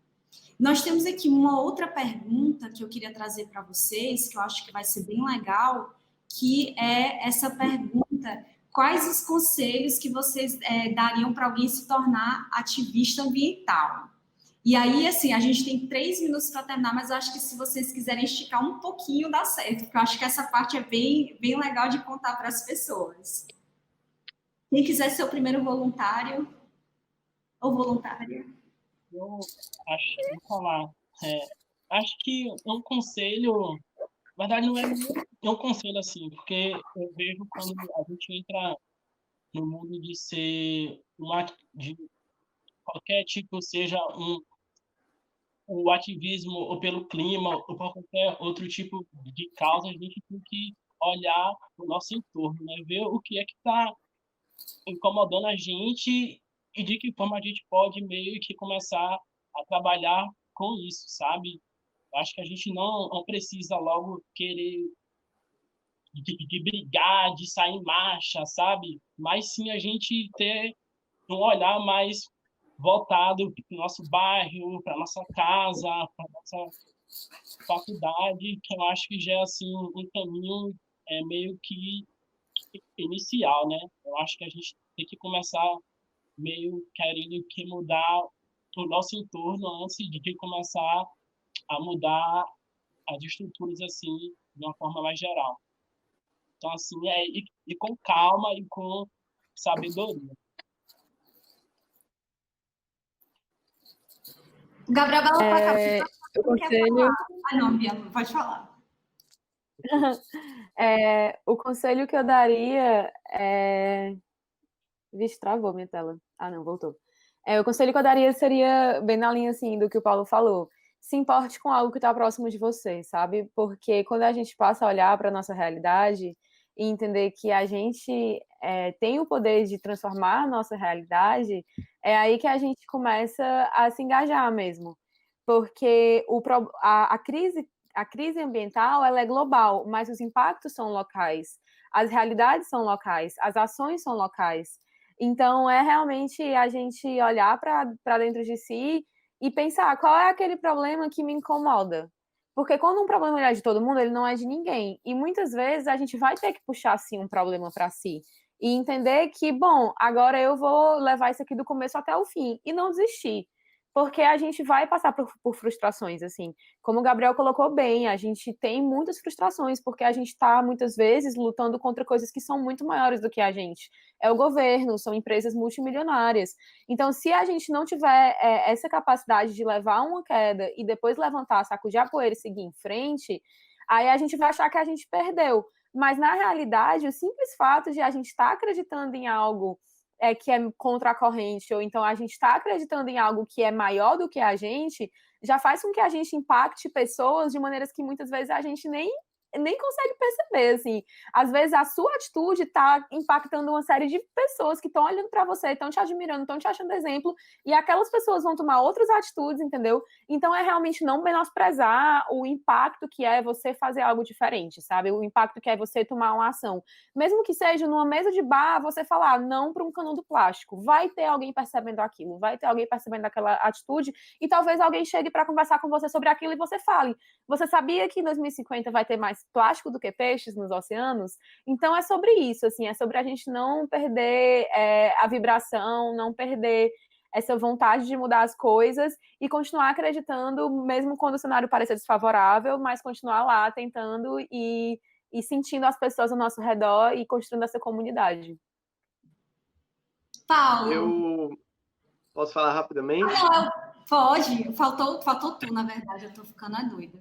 Nós temos aqui uma outra pergunta que eu queria trazer para vocês, que eu acho que vai ser bem legal, que é essa pergunta: quais os conselhos que vocês dariam para alguém se tornar ativista ambiental? E aí, assim, a gente tem 3 minutos para terminar, mas eu acho que se vocês quiserem esticar um pouquinho, dá certo, porque eu acho que essa parte é bem, bem legal de contar para as pessoas. Quem quiser ser o primeiro voluntário ou voluntária? Eu acho que um conselho, na verdade não é um conselho assim, porque eu vejo quando a gente entra no mundo de ser de qualquer tipo, seja o ativismo ou pelo clima ou por qualquer outro tipo de causa, a gente tem que olhar o nosso entorno, né? Ver o que é que está incomodando a gente e de que forma a gente pode meio que começar a trabalhar com isso, sabe? Acho que a gente não precisa logo querer de brigar, de sair em marcha, sabe? Mas sim a gente ter um olhar mais voltado para o nosso bairro, para a nossa casa, para a nossa faculdade, que eu acho que já é assim, um caminho meio que inicial, né? Eu acho que a gente tem que começar meio querendo que mudar o nosso entorno antes de começar a mudar as estruturas assim de uma forma mais geral. Então assim e com calma e com sabedoria. Gabriel o conselho... não, Bia, pode falar. O conselho que eu daria é... Vixe, travou minha tela. Ah, não, voltou. O conselho que eu daria seria bem na linha, assim, do que o Paulo falou. Se importe com algo que está próximo de você, sabe? Porque quando a gente passa a olhar para a nossa realidade e entender que a gente tem o poder de transformar a nossa realidade, é aí que a gente começa a se engajar mesmo. Porque a crise ambiental, ela é global, mas os impactos são locais, as realidades são locais, as ações são locais. Então, é realmente a gente olhar para dentro de si e pensar qual é aquele problema que me incomoda. Porque quando um problema é de todo mundo, ele não é de ninguém. E muitas vezes a gente vai ter que puxar, assim, um problema para si. E entender que, bom, agora eu vou levar isso aqui do começo até o fim. E não desistir. Porque a gente vai passar por frustrações, assim. Como o Gabriel colocou bem, a gente tem muitas frustrações, porque a gente está, muitas vezes, lutando contra coisas que são muito maiores do que a gente. É o governo, são empresas multimilionárias. Então, se a gente não tiver essa capacidade de levar uma queda e depois levantar, sacudir a poeira e seguir em frente, aí a gente vai achar que a gente perdeu. Mas, na realidade, o simples fato de a gente estar acreditando em algo que é contra a corrente, ou então a gente está acreditando em algo que é maior do que a gente, já faz com que a gente impacte pessoas de maneiras que muitas vezes a gente nem consegue perceber, assim. Às vezes a sua atitude está impactando uma série de pessoas que estão olhando para você, estão te admirando, estão te achando exemplo, e aquelas pessoas vão tomar outras atitudes, entendeu? Então é realmente não menosprezar o impacto que é você fazer algo diferente, sabe? O impacto que é você tomar uma ação. Mesmo que seja numa mesa de bar, você falar não para um canudo plástico. Vai ter alguém percebendo aquilo, vai ter alguém percebendo aquela atitude, e talvez alguém chegue para conversar com você sobre aquilo e você fale: você sabia que em 2050 vai ter mais plástico do que peixes nos oceanos? Então é sobre isso, assim, é sobre a gente não perder a vibração, não perder essa vontade de mudar as coisas e continuar acreditando, mesmo quando o cenário parecer desfavorável, mas continuar lá tentando e sentindo as pessoas ao nosso redor e construindo essa comunidade. Paulo. Eu posso falar rapidamente? Pode. Faltou tu, na verdade. Eu tô ficando doida.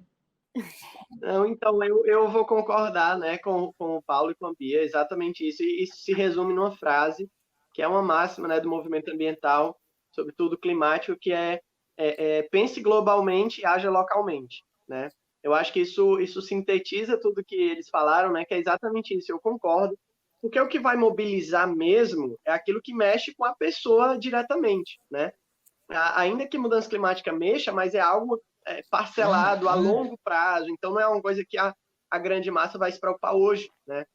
Não, então eu vou concordar, né, com o Paulo e com a Bia, exatamente isso. E isso se resume numa frase, que é uma máxima, né, do movimento ambiental, sobretudo climático, que é pense globalmente e haja localmente, né? Eu acho que isso sintetiza tudo que eles falaram, né, que é exatamente isso, eu concordo, porque o que vai mobilizar mesmo é aquilo que mexe com a pessoa diretamente, né? Ainda que mudança climática mexa, mas é algo parcelado a longo prazo, então não é uma coisa que a grande massa vai se preocupar hoje, né?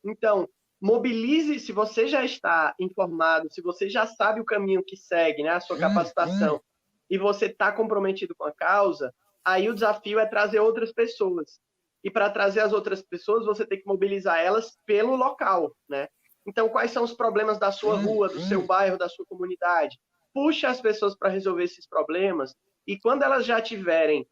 Então, mobilize, se você já está informado, se você já sabe o caminho que segue, né, a sua capacitação, e você está comprometido com a causa, aí o desafio é trazer outras pessoas. E para trazer as outras pessoas, você tem que mobilizar elas pelo local, né? Então, quais são os problemas da sua rua, do seu bairro, da sua comunidade? Puxa as pessoas para resolver esses problemas, e quando elas já tiverem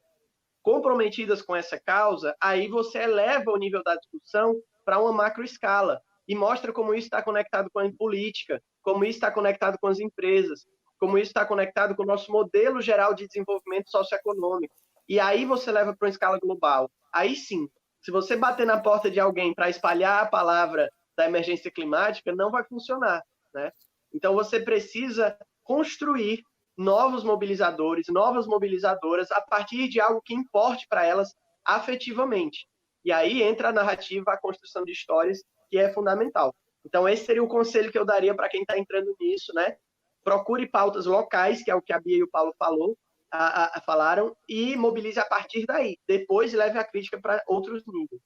comprometidas com essa causa, aí você eleva o nível da discussão para uma macro escala e mostra como isso está conectado com a política, como isso está conectado com as empresas, como isso está conectado com o nosso modelo geral de desenvolvimento socioeconômico. E aí você leva para uma escala global. Aí sim, se você bater na porta de alguém para espalhar a palavra da emergência climática, não vai funcionar, né? Então você precisa construir novos mobilizadores, novas mobilizadoras, a partir de algo que importe para elas afetivamente. E aí entra a narrativa, a construção de histórias, que é fundamental. Então, esse seria o conselho que eu daria para quem está entrando nisso, né? Procure pautas locais, que é o que a Bia e o Paulo falaram, e mobilize a partir daí. Depois, leve a crítica para outros níveis.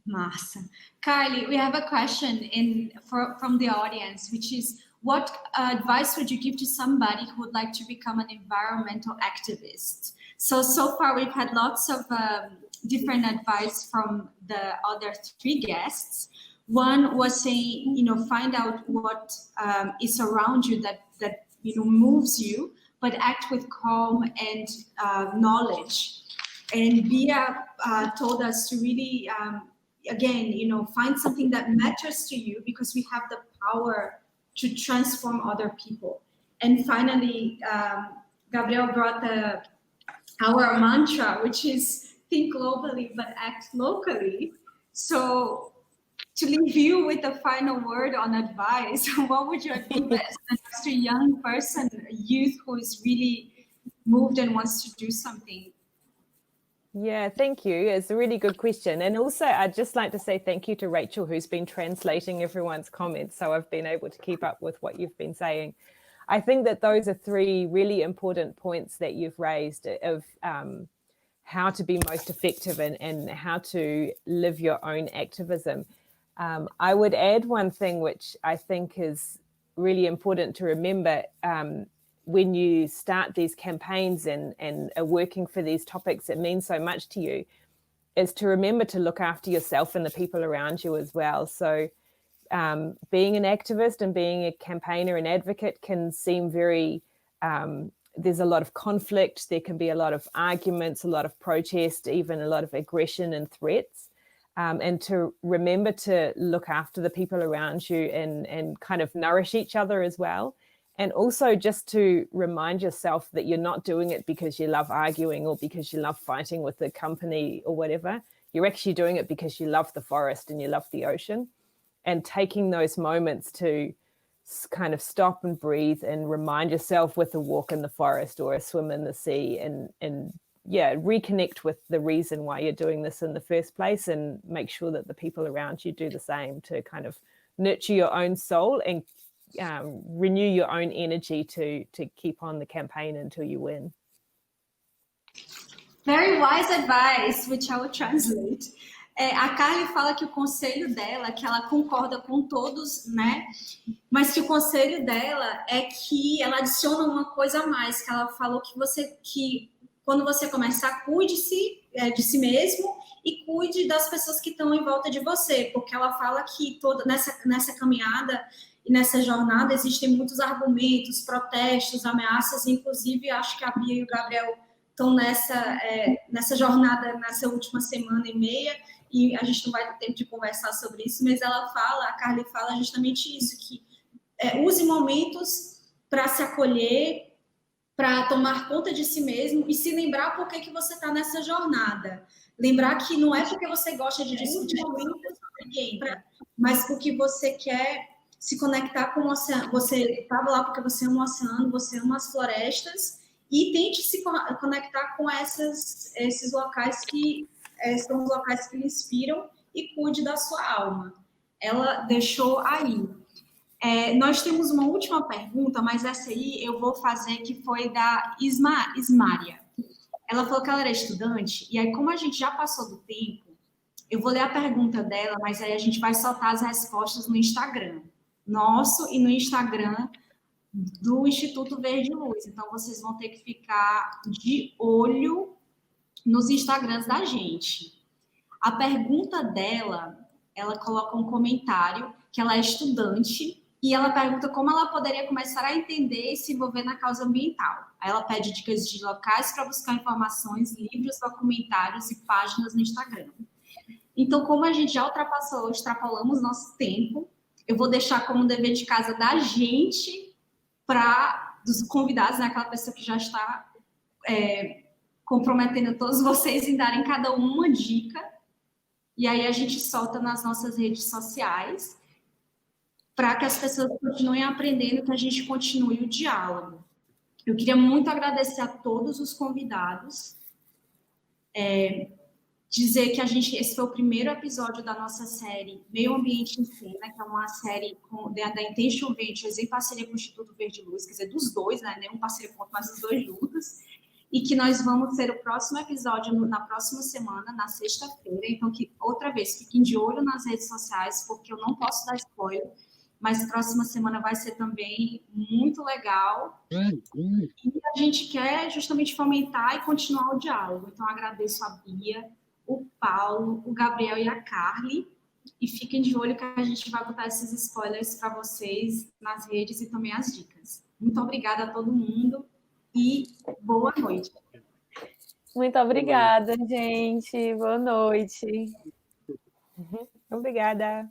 Massa. Kylie, we have a question from the audience, which is, what advice would you give to somebody who would like to become an environmental activist? So far we've had lots of different advice from the other three guests. One was saying, find out what is around you that moves you, but act with calm and knowledge. And Bia told us to really, again, find something that matters to you, because we have the power to transform other people. And finally, Gabriel brought our mantra, which is think globally but act locally. So to leave you with the final word on advice, what would you advise to a young person, a youth who is really moved and wants to do something? Yeah, thank you. It's a really good question. And also, I'd just like to say thank you to Rachel, who's been translating everyone's comments. So I've been able to keep up with what you've been saying. I think that those are three really important points that you've raised of how to be most effective and how to live your own activism. I would add one thing, which I think is really important to remember. when you start these campaigns and are working for these topics that mean so much to you, is to remember to look after yourself and the people around you as well. So being an activist and being a campaigner and advocate can seem very, there's a lot of conflict, there can be a lot of arguments, a lot of protest, even a lot of aggression and threats. And to remember to look after the people around you and kind of nourish each other as well. And also just to remind yourself that you're not doing it because you love arguing or because you love fighting with the company or whatever. You're actually doing it because you love the forest and you love the ocean. And taking those moments to kind of stop and breathe and remind yourself with a walk in the forest or a swim in the sea and yeah, reconnect with the reason why you're doing this in the first place, and make sure that the people around you do the same to kind of nurture your own soul and renew your own energy to keep on the campaign until you win. Very wise advice, which I will translate. A Carly fala que o conselho dela, que ela concorda com todos, né? Mas que o conselho dela é que ela adiciona uma coisa a mais, que ela falou que quando você começar, cuide-se de si mesmo e cuide das pessoas que estão em volta de você, porque ela fala que toda nessa caminhada e nessa jornada existem muitos argumentos, protestos, ameaças, inclusive acho que a Bia e o Gabriel estão nessa jornada, nessa última semana e meia, e a gente não vai ter tempo de conversar sobre isso, mas a Carly fala justamente isso, que use momentos para se acolher, para tomar conta de si mesmo e se lembrar por que você está nessa jornada. Lembrar que não é porque você gosta de discutir com ninguém, mas porque você quer se conectar com o oceano. Você estava lá porque você ama o oceano, você ama as florestas, e tente se conectar com esses locais que são os locais que lhe inspiram, e cuide da sua alma. Ela deixou aí. Nós temos uma última pergunta, mas essa aí eu vou fazer, que foi da Ismária. Ela falou que ela era estudante, e aí como a gente já passou do tempo, eu vou ler a pergunta dela, mas aí a gente vai soltar as respostas no Instagram nosso e no Instagram do Instituto Verde Luz. Então, vocês vão ter que ficar de olho nos Instagrams da gente. A pergunta dela, ela coloca um comentário que ela é estudante e ela pergunta como ela poderia começar a entender e se envolver na causa ambiental. Aí ela pede dicas de locais para buscar informações, livros, documentários e páginas no Instagram. Então, como a gente já extrapolamos nosso tempo, eu vou deixar como dever de casa da gente dos convidados, né, aquela pessoa que já está comprometendo todos vocês em darem cada uma dica, e aí a gente solta nas nossas redes sociais para que as pessoas continuem aprendendo, que a gente continue o diálogo. Eu queria muito agradecer a todos os convidados, dizer que esse foi o primeiro episódio da nossa série Meio Ambiente em Cena, que é uma série da Intention Ventures em parceria com o Instituto Verde Luz, quer dizer, dos dois, né? Nenhum parceiro ponto, mas os dois juntos, e que nós vamos ter o próximo episódio na próxima semana, na sexta-feira. Então, que outra vez, fiquem de olho nas redes sociais, porque eu não posso dar spoiler, mas a próxima semana vai ser também muito legal. E a gente quer justamente fomentar e continuar o diálogo. Então, agradeço a Bia, o Paulo, o Gabriel e a Carly, e fiquem de olho que a gente vai botar esses spoilers para vocês nas redes e também as dicas. Muito obrigada a todo mundo e boa noite. Muito obrigada, gente. Boa noite. Obrigada.